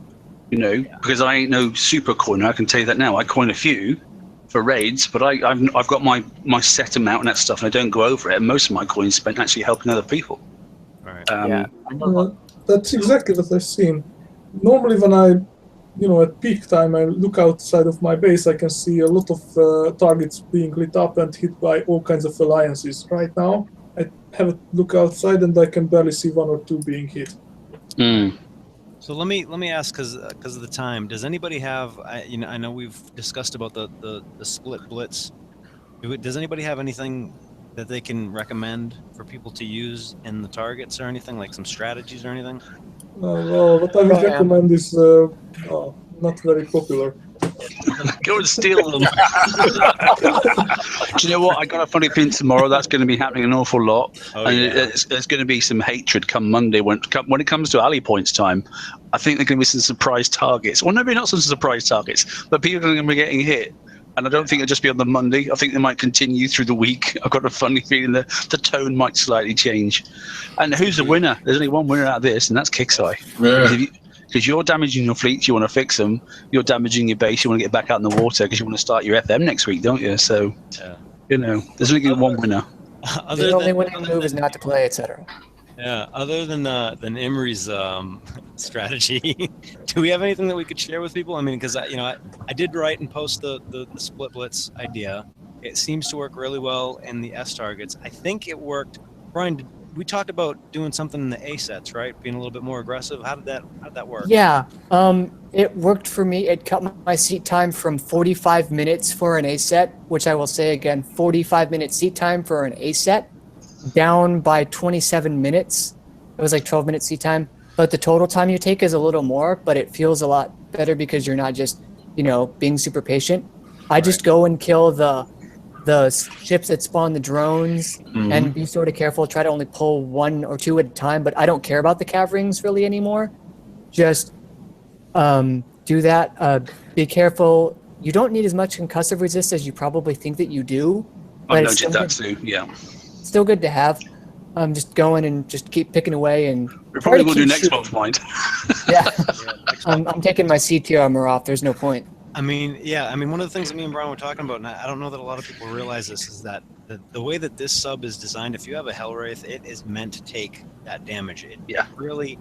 A: Because I ain't no super coiner. I can tell you that now. I coin a few for raids, but I've got my set amount and that stuff, and I don't go over it. And most of my coins spent actually helping other people.
E: Right.
G: That's exactly what I've seen. Normally, when I, at peak time, I look outside of my base, I can see a lot of targets being lit up and hit by all kinds of alliances. Right now, I have a look outside and I can barely see 1 or 2 being hit.
E: So let me ask, because of the time, does anybody have? I know we've discussed about the split blitz. Does anybody have anything that they can recommend for people to use in the targets or anything, like some strategies or anything?
G: Well, what I would recommend is not very popular.
A: Go and steal them. Do you know what? I got a funny pin tomorrow. That's going to be happening an awful lot, there's going to be some hatred come Monday when it comes to alley points time. I think there are going to be some surprise targets. Well, maybe not some surprise targets, but people are going to be getting hit. And I don't think it'll just be on the Monday. I think they might continue through the week. I've got a funny feeling that the tone might slightly change. And who's the winner? There's only one winner out of this, and that's Kixeye.
B: Yeah.
A: Because you're damaging your fleets, you want to fix them. You're damaging your base, you want to get back out in the water because you want to start your FM next week, don't you? So, there's only one winner.
D: The only winning move is not to play, etc.
E: Yeah. Other than Imri's strategy, do we have anything that we could share with people? I mean, because I did write and post the split blitz idea. It seems to work really well in the S targets. I think it worked. Brian, we talked about doing something in the A sets, right? Being a little bit more aggressive. How did that work?
D: Yeah, it worked for me. It cut my seat time from 45 minutes for an A set, which I will say again, 45-minute seat time for an A set, down by 27 minutes. It was like 12-minute seat time, but the total time you take is a little more, but it feels a lot better because you're not just being super patient. I just go and kill the ships that spawn the drones and be sort of careful. Try to only pull 1 or 2 at a time, but I don't care about the cav rings really anymore. Just do that. Be careful. You don't need as much concussive resist as you probably think that you do.
A: I've noted that too, yeah.
D: Still good to have. Just go in and just keep picking away and.
A: We're probably going to do next month, mind.
D: Yeah. I'm taking my C tier armor off. There's no point.
E: I mean, one of the things that me and Brian were talking about, and I don't know that a lot of people realize this, is that the way that this sub is designed, if you have a Hellwraith, it is meant to take that damage. You really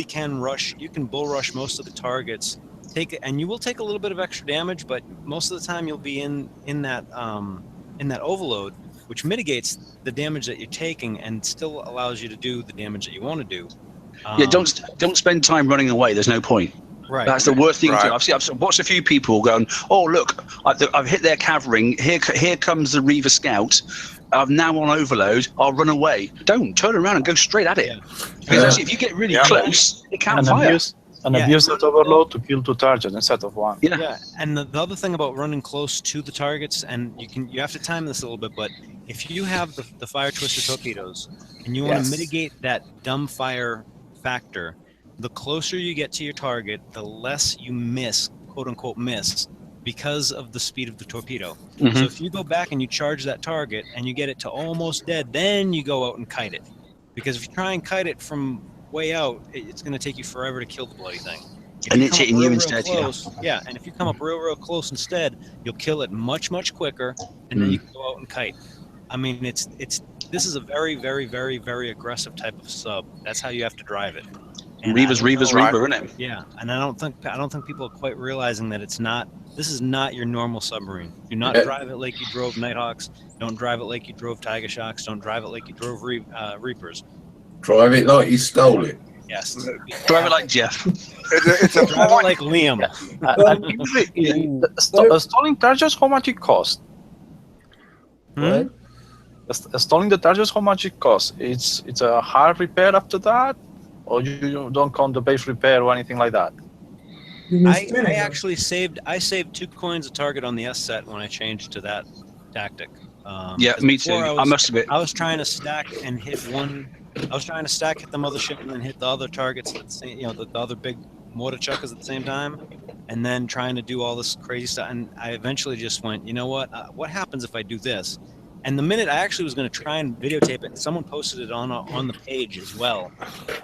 E: can rush. You can bull rush most of the targets, and you will take a little bit of extra damage, but most of the time you'll be in that overload, which mitigates the damage that you're taking and still allows you to do the damage that you want to do.
A: Don't spend time running away. There's no point.
E: Right.
A: That's the worst thing to do. I've watched a few people going, oh, look, I've hit their cav ring. Here comes the Reaver Scout. I'm now on overload. I'll run away. Don't turn around and go straight at it.
E: Yeah.
A: Because actually, if you get really close, it can't fire.
F: Abuse that overload to kill 2 targets instead of 1.
E: Yeah. And the other thing about running close to the targets, and you have to time this a little bit, but if you have the Fire Twister torpedoes and you want to mitigate that dumb fire factor, the closer you get to your target, the less you miss, quote unquote miss, because of the speed of the torpedo. So if you go back and you charge that target and you get it to almost dead, then you go out and kite it. Because if you try and kite it from way out, it's going to take you forever to kill the bloody thing.
A: And it's hitting you instead,
E: yeah. And if you come up real close instead, you'll kill it much quicker, and then you can go out and kite. I mean, this is a very, very, very, very aggressive type of sub. That's how you have to drive it. And
A: Reaver, isn't it?
E: Yeah, and I don't think people are quite realizing that this is not your normal submarine. Do not drive it like you drove Nighthawks. Don't drive it like you drove Tiger Sharks. Don't drive it like you drove Reapers.
B: Drive it like you stole it.
E: Yes.
A: Drive it like Jeff.
C: It's a
E: Drive it like Liam.
F: Stalling targets, how much it costs?
D: What?
F: Stalling the targets, how much it costs? It's a hard repair after that, or you don't count the base repair or anything like that?
E: I actually saved 2 coins a target on the S set when I changed to that tactic.
A: Me too. I must admit.
E: I was trying to stack and hit one. I was trying to stack, hit the mothership, and then hit the other targets at the same, the other big mortar chuckers at the same time, and then trying to do all this crazy stuff. And I eventually just went, you know what? What happens if I do this? And the minute I actually was going to try and videotape it, someone posted it on the page as well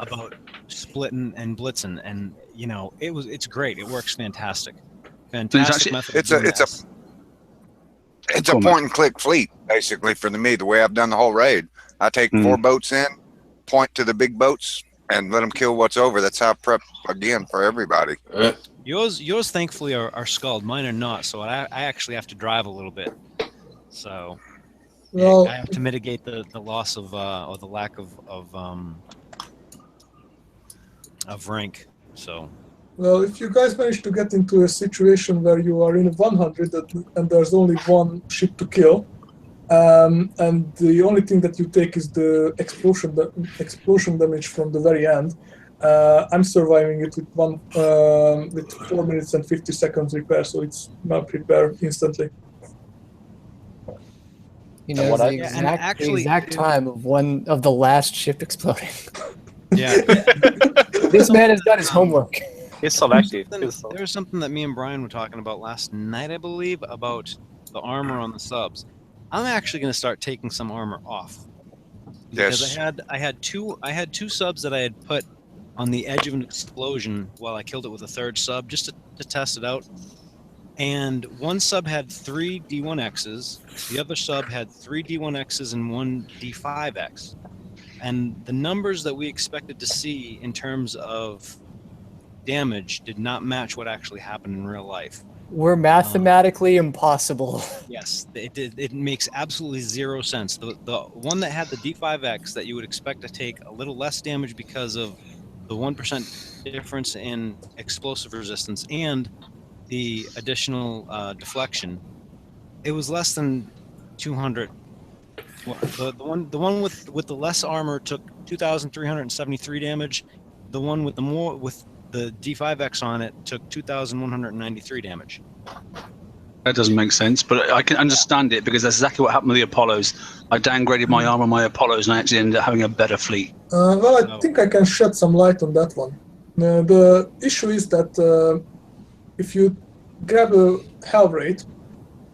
E: about splitting and blitzing, and it's great. It works fantastic. Fantastic method.
C: It's a point and click fleet basically for me. The way I've done the whole raid, I take 4 boats in, point to the big boats, and let them kill what's over. That's how I prep again for everybody.
E: Yours thankfully are sculled. Mine are not, so I actually have to drive a little bit. So I have to mitigate the loss of or the lack of rank. So.
G: Well, if you guys manage to get into a situation where you are in 100 and there's only 1 ship to kill, and the only thing that you take is the explosion damage from the very end, I'm surviving it with 4 minutes and 50 seconds repair, so it's not repair instantly.
D: The exact time of the last ship exploding.
E: Yeah.
D: This man has done his homework.
F: It's selective.
E: There was something that me and Brian were talking about last night, I believe, about the armor on the subs. I'm actually going to start taking some armor off. Because I had two subs that I had put on the edge of an explosion while I killed it with a 3rd sub just to test it out. And one sub had 3 D1Xs, the other sub had 3 D1Xs and 1 D5X. And the numbers that we expected to see in terms of damage did not match what actually happened in real life.
D: Were mathematically impossible.
E: Yes, it makes absolutely 0 sense. The one that had the D5X that you would expect to take a little less damage because of the 1% difference in explosive resistance and the additional deflection, it was less than 200. The one with the less armor took 2,373 damage. The one with the the D5X on it took 2,193 damage.
A: That doesn't make sense, but I can understand it because that's exactly what happened with the Apollos. I downgraded my armor on my Apollos and I actually ended up having a better fleet.
G: Well, I think I can shed some light on that one. The issue is that if you grab a Hell Wraith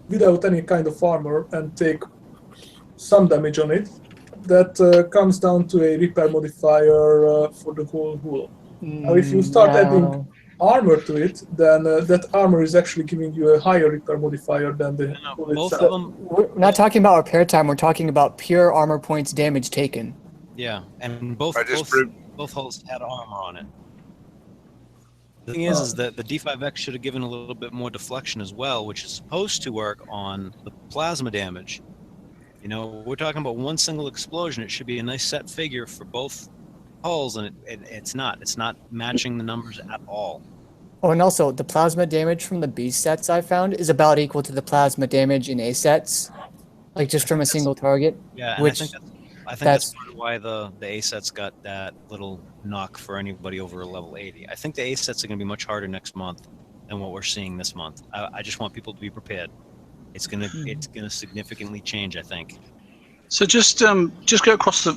G: without any kind of armor and take some damage on it, that comes down to a repair modifier for the whole hull. Now, if you start adding armor to it, then that armor is actually giving you a higher repair modifier than the hull
E: Both
G: itself.
E: of them,
D: We're not talking about repair time. We're talking about pure armor points damage taken.
E: yeah, and both hulls had armor on it. The thing is that the D5X should have given a little bit more deflection as well, which is supposed to work on the plasma damage. You know, we're talking about one single explosion. It should be a nice set figure for both hulls, and it's not. It's not matching the numbers at all.
D: Oh, and also the plasma damage from the B sets I found is about equal to the plasma damage in A sets, like just from a single target.
E: Yeah, and
D: which
E: I think that's part of why the A sets got that little knock for anybody over a level 80. I think the A sets are going to be much harder next month than what we're seeing this month. I just want people to be prepared. It's gonna significantly change, I think.
A: So just go across the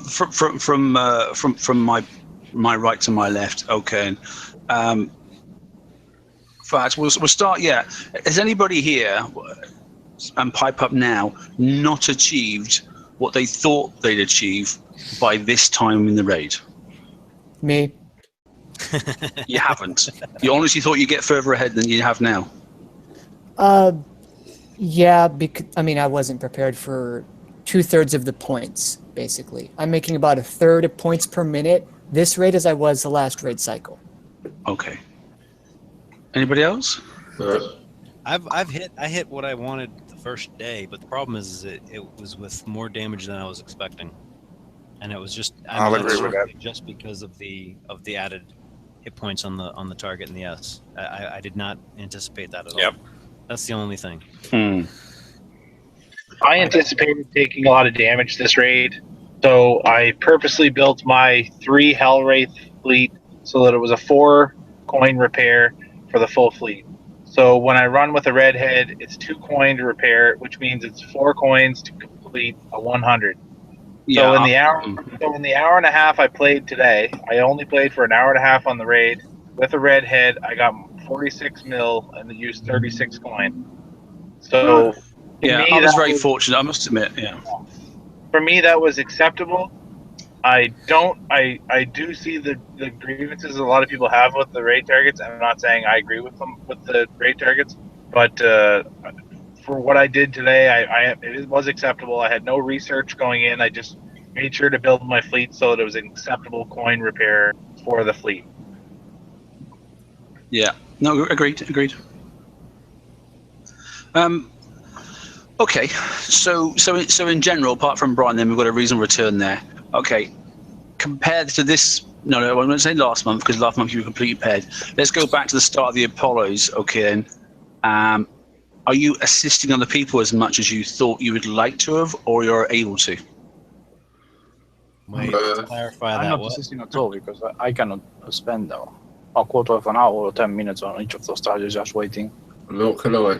A: from my right to my left. Okay. In fact, we'll start. Yeah. Has anybody here, and pipe up now, not achieved what they thought they'd achieve by this time in the raid?
D: Me.
A: You haven't. You honestly thought you'd get further ahead than you have now.
D: Yeah, because I mean I wasn't prepared for 2/3 of the points. Basically, I'm making about 1/3 of points per minute this raid as I was the last raid cycle.
A: Okay. Anybody else?
E: I hit what I wanted the first day, but the problem is it was with more damage than I was expecting, and it was just
C: I'll agree with that.
E: just because of the added hit points on the target and the S. I did not anticipate that at all.
H: Yep.
E: That's the only thing.
J: I anticipated taking a lot of damage this raid, so I purposely built my 3 Hellwraith fleet so that it was a 4 coin repair for the full fleet. So when I run with a redhead, it's 2 coin to repair, which means it's 4 coins to complete a 100.
A: Yeah.
J: So in the hour and a half I played today, I only played for an hour and a half on the raid. With a redhead, I got 46 mil and used 36 coin. So
A: yeah, I was very fortunate, I must admit. Yeah.
J: For me, that was acceptable. I do see the grievances a lot of people have with the raid targets. I'm not saying I agree with them with the raid targets, but for what I did today, it was acceptable. I had no research going in. I just made sure to build my fleet so that it was an acceptable coin repair for the fleet.
A: Yeah. No, agreed. Okay. So in general, apart from Brian, then we've got a reasonable return there. Okay. Compared to this, no, I'm going to say last month because last month you were completely paired. Let's go back to the start of the Apollos. Okay. Then, are you assisting other people as much as you thought you would like to have, or you're able to?
E: Wait, to clarify
F: I'm
E: that.
F: not
E: What?
F: assisting at all because I cannot spend a quarter of an hour or 10 minutes on each of those targets just waiting.
B: Nor can I.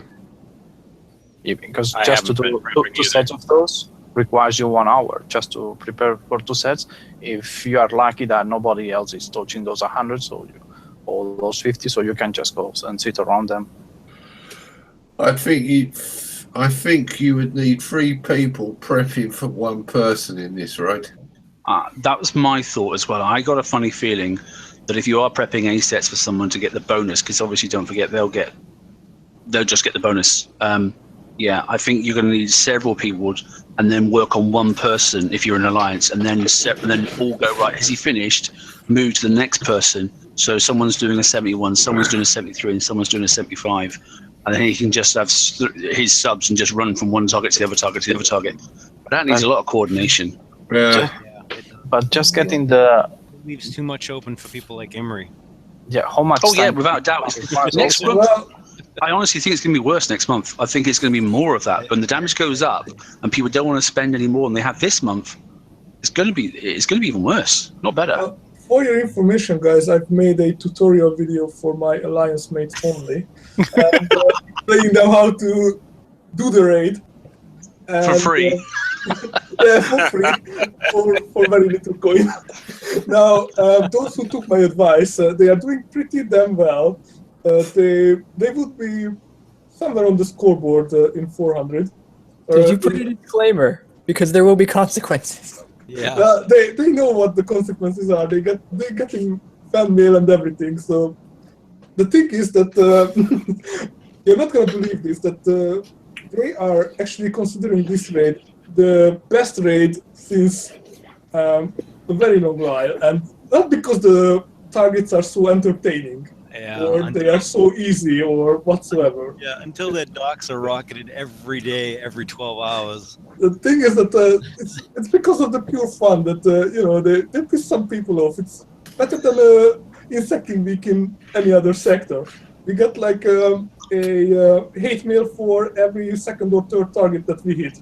F: Yeah, because
H: I
F: just to
H: haven't been
F: do
H: prepping
F: two
H: either.
F: sets of those requires you 1 hour just to prepare for 2 sets. If you are lucky that nobody else is touching those 100, or those 50, so you can just go and sit around them.
B: I think you would need 3 people prepping for 1 person in this, right?
A: That was my thought as well. I got a funny feeling that if you are prepping A sets for someone to get the bonus, because obviously don't forget they'll just get the bonus. Yeah, I think you're going to need several people, and then work on 1 person if you're an alliance, and then all go right. Has he finished? Move to the next person. So someone's doing a 71, someone's doing a 73, and someone's doing a 75, and then he can just have his subs and just run from one target to the other target to the other target. But that needs a lot of coordination.
B: Yeah.
F: But just getting the
E: Leaves too much open for people like Emery.
F: how much?
A: Oh yeah,
F: time-
A: without doubt. Next month,
G: Well,
A: I honestly think it's going to be worse next month. I think it's going to be more of that. When the damage goes up and people don't want to spend any more than they have this month, it's going to be even worse, not better.
G: For your information, guys, I've made a tutorial video for my alliance mates only, and explaining them how to do the raid. And,
A: For free.
G: Yeah, for free, for very little coin. Now, those who took my advice, they are doing pretty damn well. They would be somewhere on the scoreboard in 400.
D: Did you put a disclaimer? Because there will be consequences.
E: Yeah.
G: They know what the consequences are. They're getting fan mail and everything. So the thing is that you're not going to believe this, that they are actually considering this raid the best raid since a very long while, and not because the targets are so entertaining or they are so easy or whatsoever.
E: Yeah, until the docks are rocketed every day, every 12 hours.
G: The thing is that it's because of the pure fun that they piss some people off. It's better than insecting week in any other sector. We get like a hate mail for every second or third target that we hit.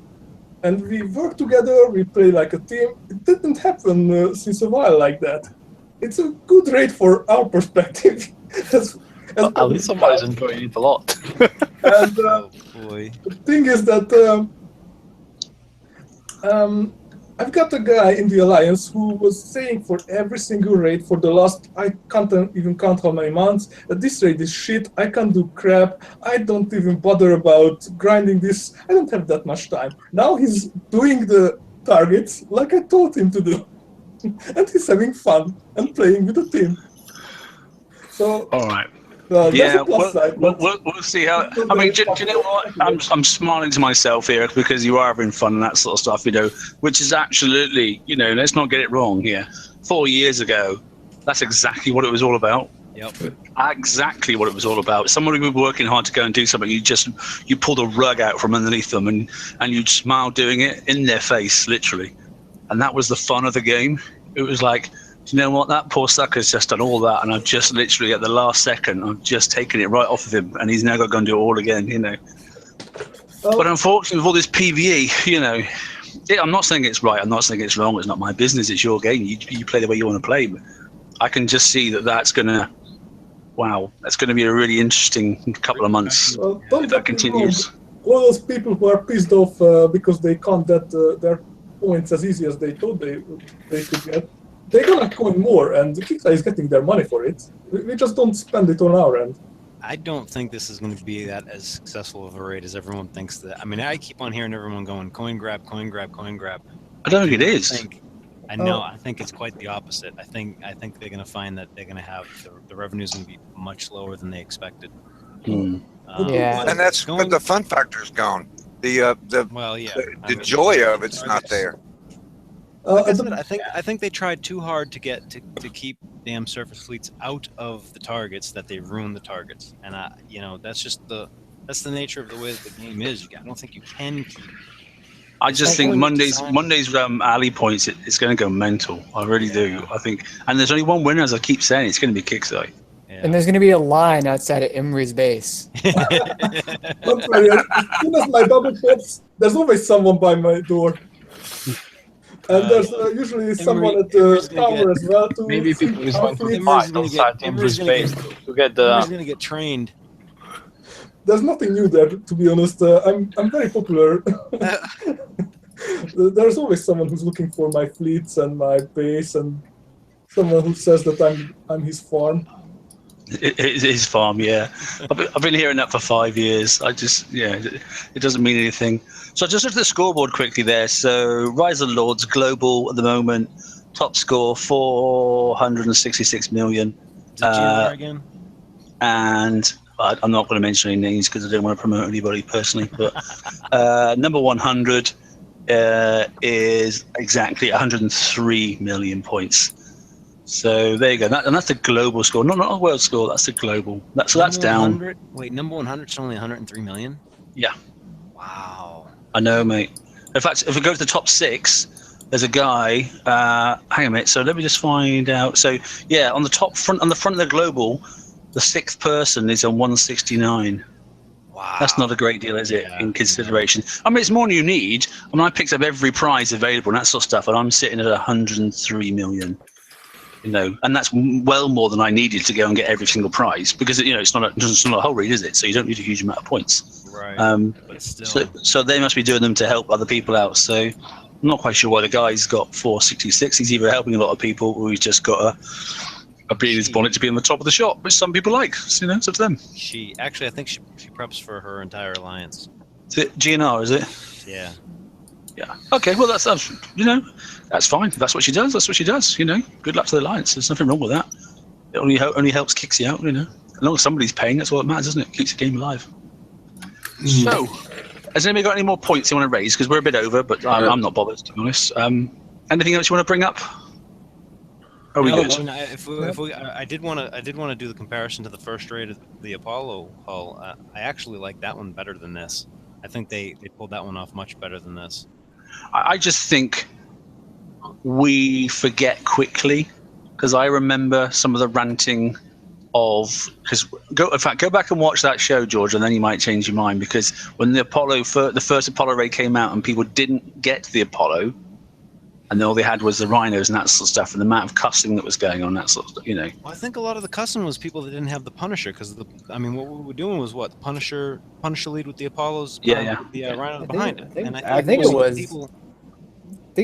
G: And we work together, we play like a team. It didn't happen since a while like that. It's a good raid for our perspective.
F: At least somebody's enjoying it a lot.
G: And
E: Boy.
G: the thing is that I've got a guy in the Alliance who was saying for every single raid for the last, I can't even count how many months, that this raid is shit, I can't do crap, I don't even bother about grinding this, I don't have that much time. Now he's doing the targets like I told him to do. And he's having fun and playing with the team. So,
A: All right.
G: there's a plus side, but
A: we'll see how. I mean, do you know what? I'm smiling to myself here because you are having fun and that sort of stuff, which is absolutely, let's not get it wrong here. 4 years ago, that's exactly what it was all about.
E: Yep.
A: Exactly what it was all about. Somebody who was working hard to go and do something, you pull the rug out from underneath them and you'd smile doing it in their face, literally. And that was the fun of the game. It was like, do you know what? That poor sucker's just done all that, and I've just literally at the last second, I've just taken it right off of him, and he's now got to go and do it all again, But unfortunately, with all this PvE, I'm not saying it's right, I'm not saying it's wrong, it's not my business, it's your game, you play the way you want to play. But I can just see that's going to be a really interesting couple of months if that continues.
G: All those people who are pissed off because they can't get their points as easy as they thought they could get, they're gonna coin more, and Kickstarter is getting their money for it. We just don't spend it on our end.
E: I don't think this is going to be that as successful of a raid as everyone thinks that. I mean, I keep on hearing everyone going, coin grab, coin grab, coin grab.
A: I don't think it is.
E: I think it's quite the opposite. I think they're going to find that they're going to have the revenue's going to be much lower than they expected.
C: And that's but the fun factor's gone. The joy of it's not there.
E: Like I said, I think they tried too hard to keep damn surface fleets out of the targets that they ruined the targets, and that's the nature of the way that the game is. I don't think you can keep.
A: I just think Monday's alley points it's going to go mental. I really do. I think, and there's only one winner, as I keep saying, it's going to be Kickstarter.
E: Yeah.
D: And there's going to be a line outside of Imri's base.
G: Don't worry, as soon as my double pops, there's always someone by my door. And there's usually someone at the tower as well.
F: Maybe people is going to fight outside Imri's base to get the.
E: He's going to get trained.
G: There's nothing new there, to be honest. I'm very popular. There's always someone who's looking for my fleets and my base, and someone who says that I'm his farm.
A: His farm, yeah. I've been hearing that for 5 years. It doesn't mean anything. So I just looked at the scoreboard quickly there. So Rise of Lords Global at the moment, top score 466 million.
E: Again?
A: And I'm not going to mention any names because I don't want to promote anybody personally. But number 100 is exactly 103 million points. So there you go. And that's the global score, not a world score. That's the global. That's down.
E: Wait, number 100 is only 103 million?
A: Yeah.
E: Wow.
A: I know, mate. In fact, if we go to the top 6, there's a guy. Hang on a minute. So let me just find out. So yeah, on the front of the global, the 6th person is on 169.
E: Wow.
A: That's not a great deal, is it? In consideration. I mean, it's more than you need. I mean, I picked up every prize available and that sort of stuff, and I'm sitting at 103 million. and that's well more than I needed to go and get every single prize because it's not a whole read, is it? So you don't need a huge amount of points.
E: Right. But still.
A: So they must be doing them to help other people out. So I'm not quite sure why the guy's got 466. He's either helping a lot of people or he's just got a bee in his bonnet to be on the top of the shop, which some people like. So, it's up to them.
E: I think she preps for her entire alliance.
A: Is it GNR? Is it?
E: Yeah.
A: Yeah. Okay. Well, that's that's fine. If that's what she does. That's what she does. Good luck to the alliance. There's nothing wrong with that. It only helps kicks you out. As long as somebody's paying, that's all that matters, isn't it? Keeps the game alive. So, has anybody got any more points you want to raise? Because we're a bit over, but I'm not bothered, to be honest. Anything else you want to bring up? Are we good?
E: I did want to do the comparison to the first raid of the Apollo hull. I actually like that one better than this. I think they pulled that one off much better than this.
A: I just think we forget quickly because I remember some of the ranting go back and watch that show, George, and then you might change your mind because when the first Apollo raid came out and people didn't get the Apollo and then all they had was the rhinos and that sort of stuff and the amount of cussing that was going on, that sort of
E: Well, I think a lot of the cussing was people that didn't have the Punisher because what we were doing was what? Punisher lead with the Apollos, with the rhino behind it. And
D: I think it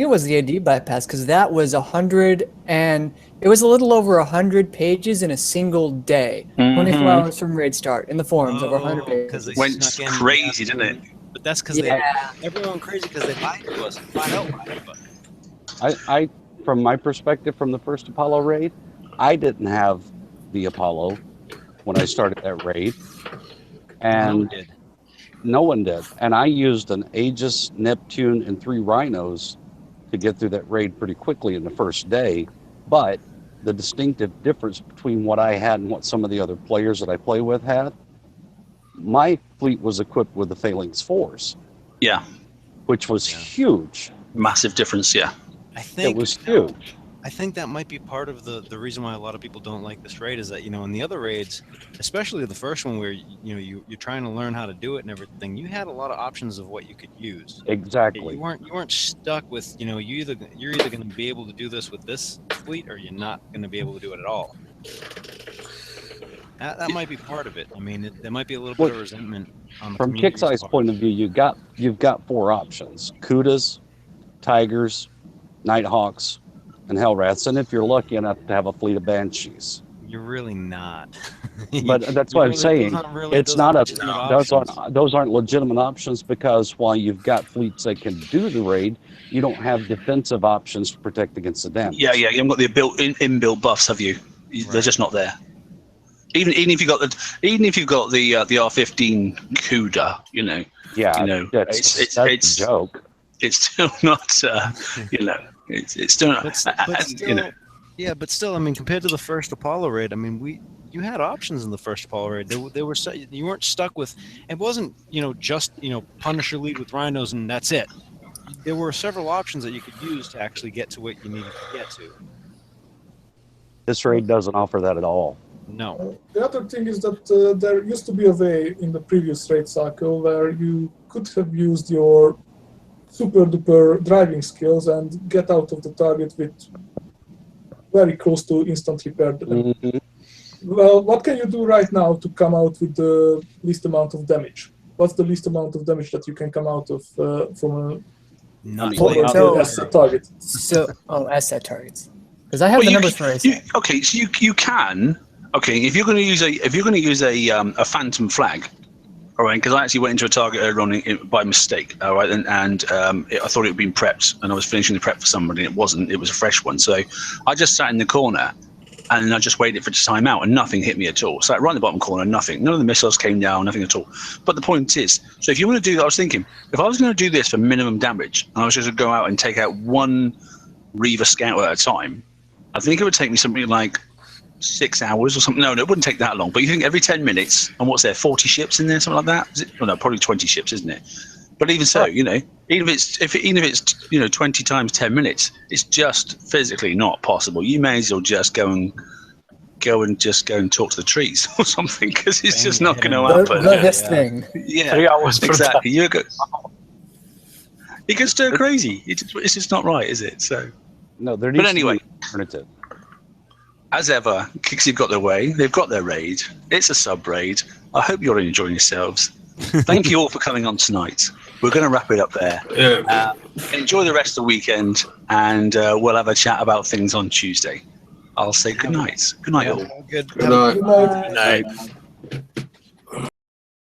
D: was the AD bypass because that was 100 and it was a little over 100 pages in a single day, 24 hours from raid start in the forums over 100 pages.
A: Went crazy, didn't it?
E: But that's because everyone crazy because they lied to us and flat out lied to us.
I: I, from my perspective, from the first Apollo raid, I didn't have the Apollo when I started that raid, and no one did. And I used an Aegis, Neptune, and 3 rhinos to get through that raid pretty quickly in the first day. But the distinctive difference between what I had and what some of the other players that I play with had, my fleet was equipped with the Phalanx 4s.
A: Yeah.
I: Which was huge.
A: Massive difference, yeah.
E: I think
I: it was huge.
E: I think that might be part of the reason why a lot of people don't like this raid is that, in the other raids, especially the first one where, you're trying to learn how to do it and everything, you had a lot of options of what you could use.
I: Exactly.
E: You weren't stuck with, you're either going to be able to do this with this fleet or you're not going to be able to do it at all. That might be part of it. I mean, there might be a little bit of resentment on the
I: from Kixeye's point of view, you've got 4 options: Kudas, Tigers, Nighthawks, and Hellrats, and if you're lucky enough to have a fleet of Banshees.
E: You're really not.
I: But that's what I'm saying. It's not those aren't legitimate options because while you've got fleets that can do the raid, you don't have defensive options to protect against the damage.
A: Yeah, you haven't got the inbuilt buffs, have you? They're just not there. Even if you've got the R15 Cuda,
I: that's a joke.
A: It's still not, it's still not,
E: Yeah, but still, I mean, compared to the first Apollo raid, I mean, you had options in the first Apollo raid. You weren't stuck with. It wasn't just Punisher lead with rhinos and that's it. There were several options that you could use to actually get to what you needed to get to.
I: This raid doesn't offer that at all.
E: No.
G: The other thing is that there used to be a way in the previous raid cycle where you could have used your super duper driving skills and get out of the target with very close to instant repair. Well, what can you do right now to come out with the least amount of damage? What's the least amount of damage that you can come out of from a asset target?
D: Asset targets. Because I have the numbers for asset.
A: Okay, so you can. Okay, if you're going to use a phantom flag, all right, because I actually went into a target earlier on by mistake, all right, and I thought it had been prepped, and I was finishing the prep for somebody, and it wasn't. It was a fresh one, so I just sat in the corner, and I just waited for it to time out, and nothing hit me at all. Sat right in the bottom corner, nothing. None of the missiles came down, nothing at all. But the point is, so if you want to do that, I was thinking, if I was going to do this for minimum damage, and I was just going to go out and take out one Reaver scout at a time, I think it would take me something like 6 hours or something. No, it wouldn't take that long. But you think every 10 minutes, and what's there, 40 ships in there, something like that? Is it? Oh, no, probably 20 ships, isn't it? But even so, even if it's 20 times 10 minutes, it's just physically not possible. You may as well just go and talk to the trees or something, because it's just not going to happen.
D: The thing.
A: Yeah,
F: 3 hours
A: exactly. You can stir crazy. It's just not right, is it? So
I: no, there needs
A: to be
I: an alternative.
A: as ever, Kicks have got their way. They've got their raid. It's a sub raid. I hope you're enjoying yourselves. Thank you all for coming on tonight. We're going to wrap it up there.
B: Yeah.
A: Enjoy the rest of the weekend, and we'll have a chat about things on Tuesday. I'll say good night. Good night, all.
E: Good.
B: Good night.
G: Good night.
H: Good night.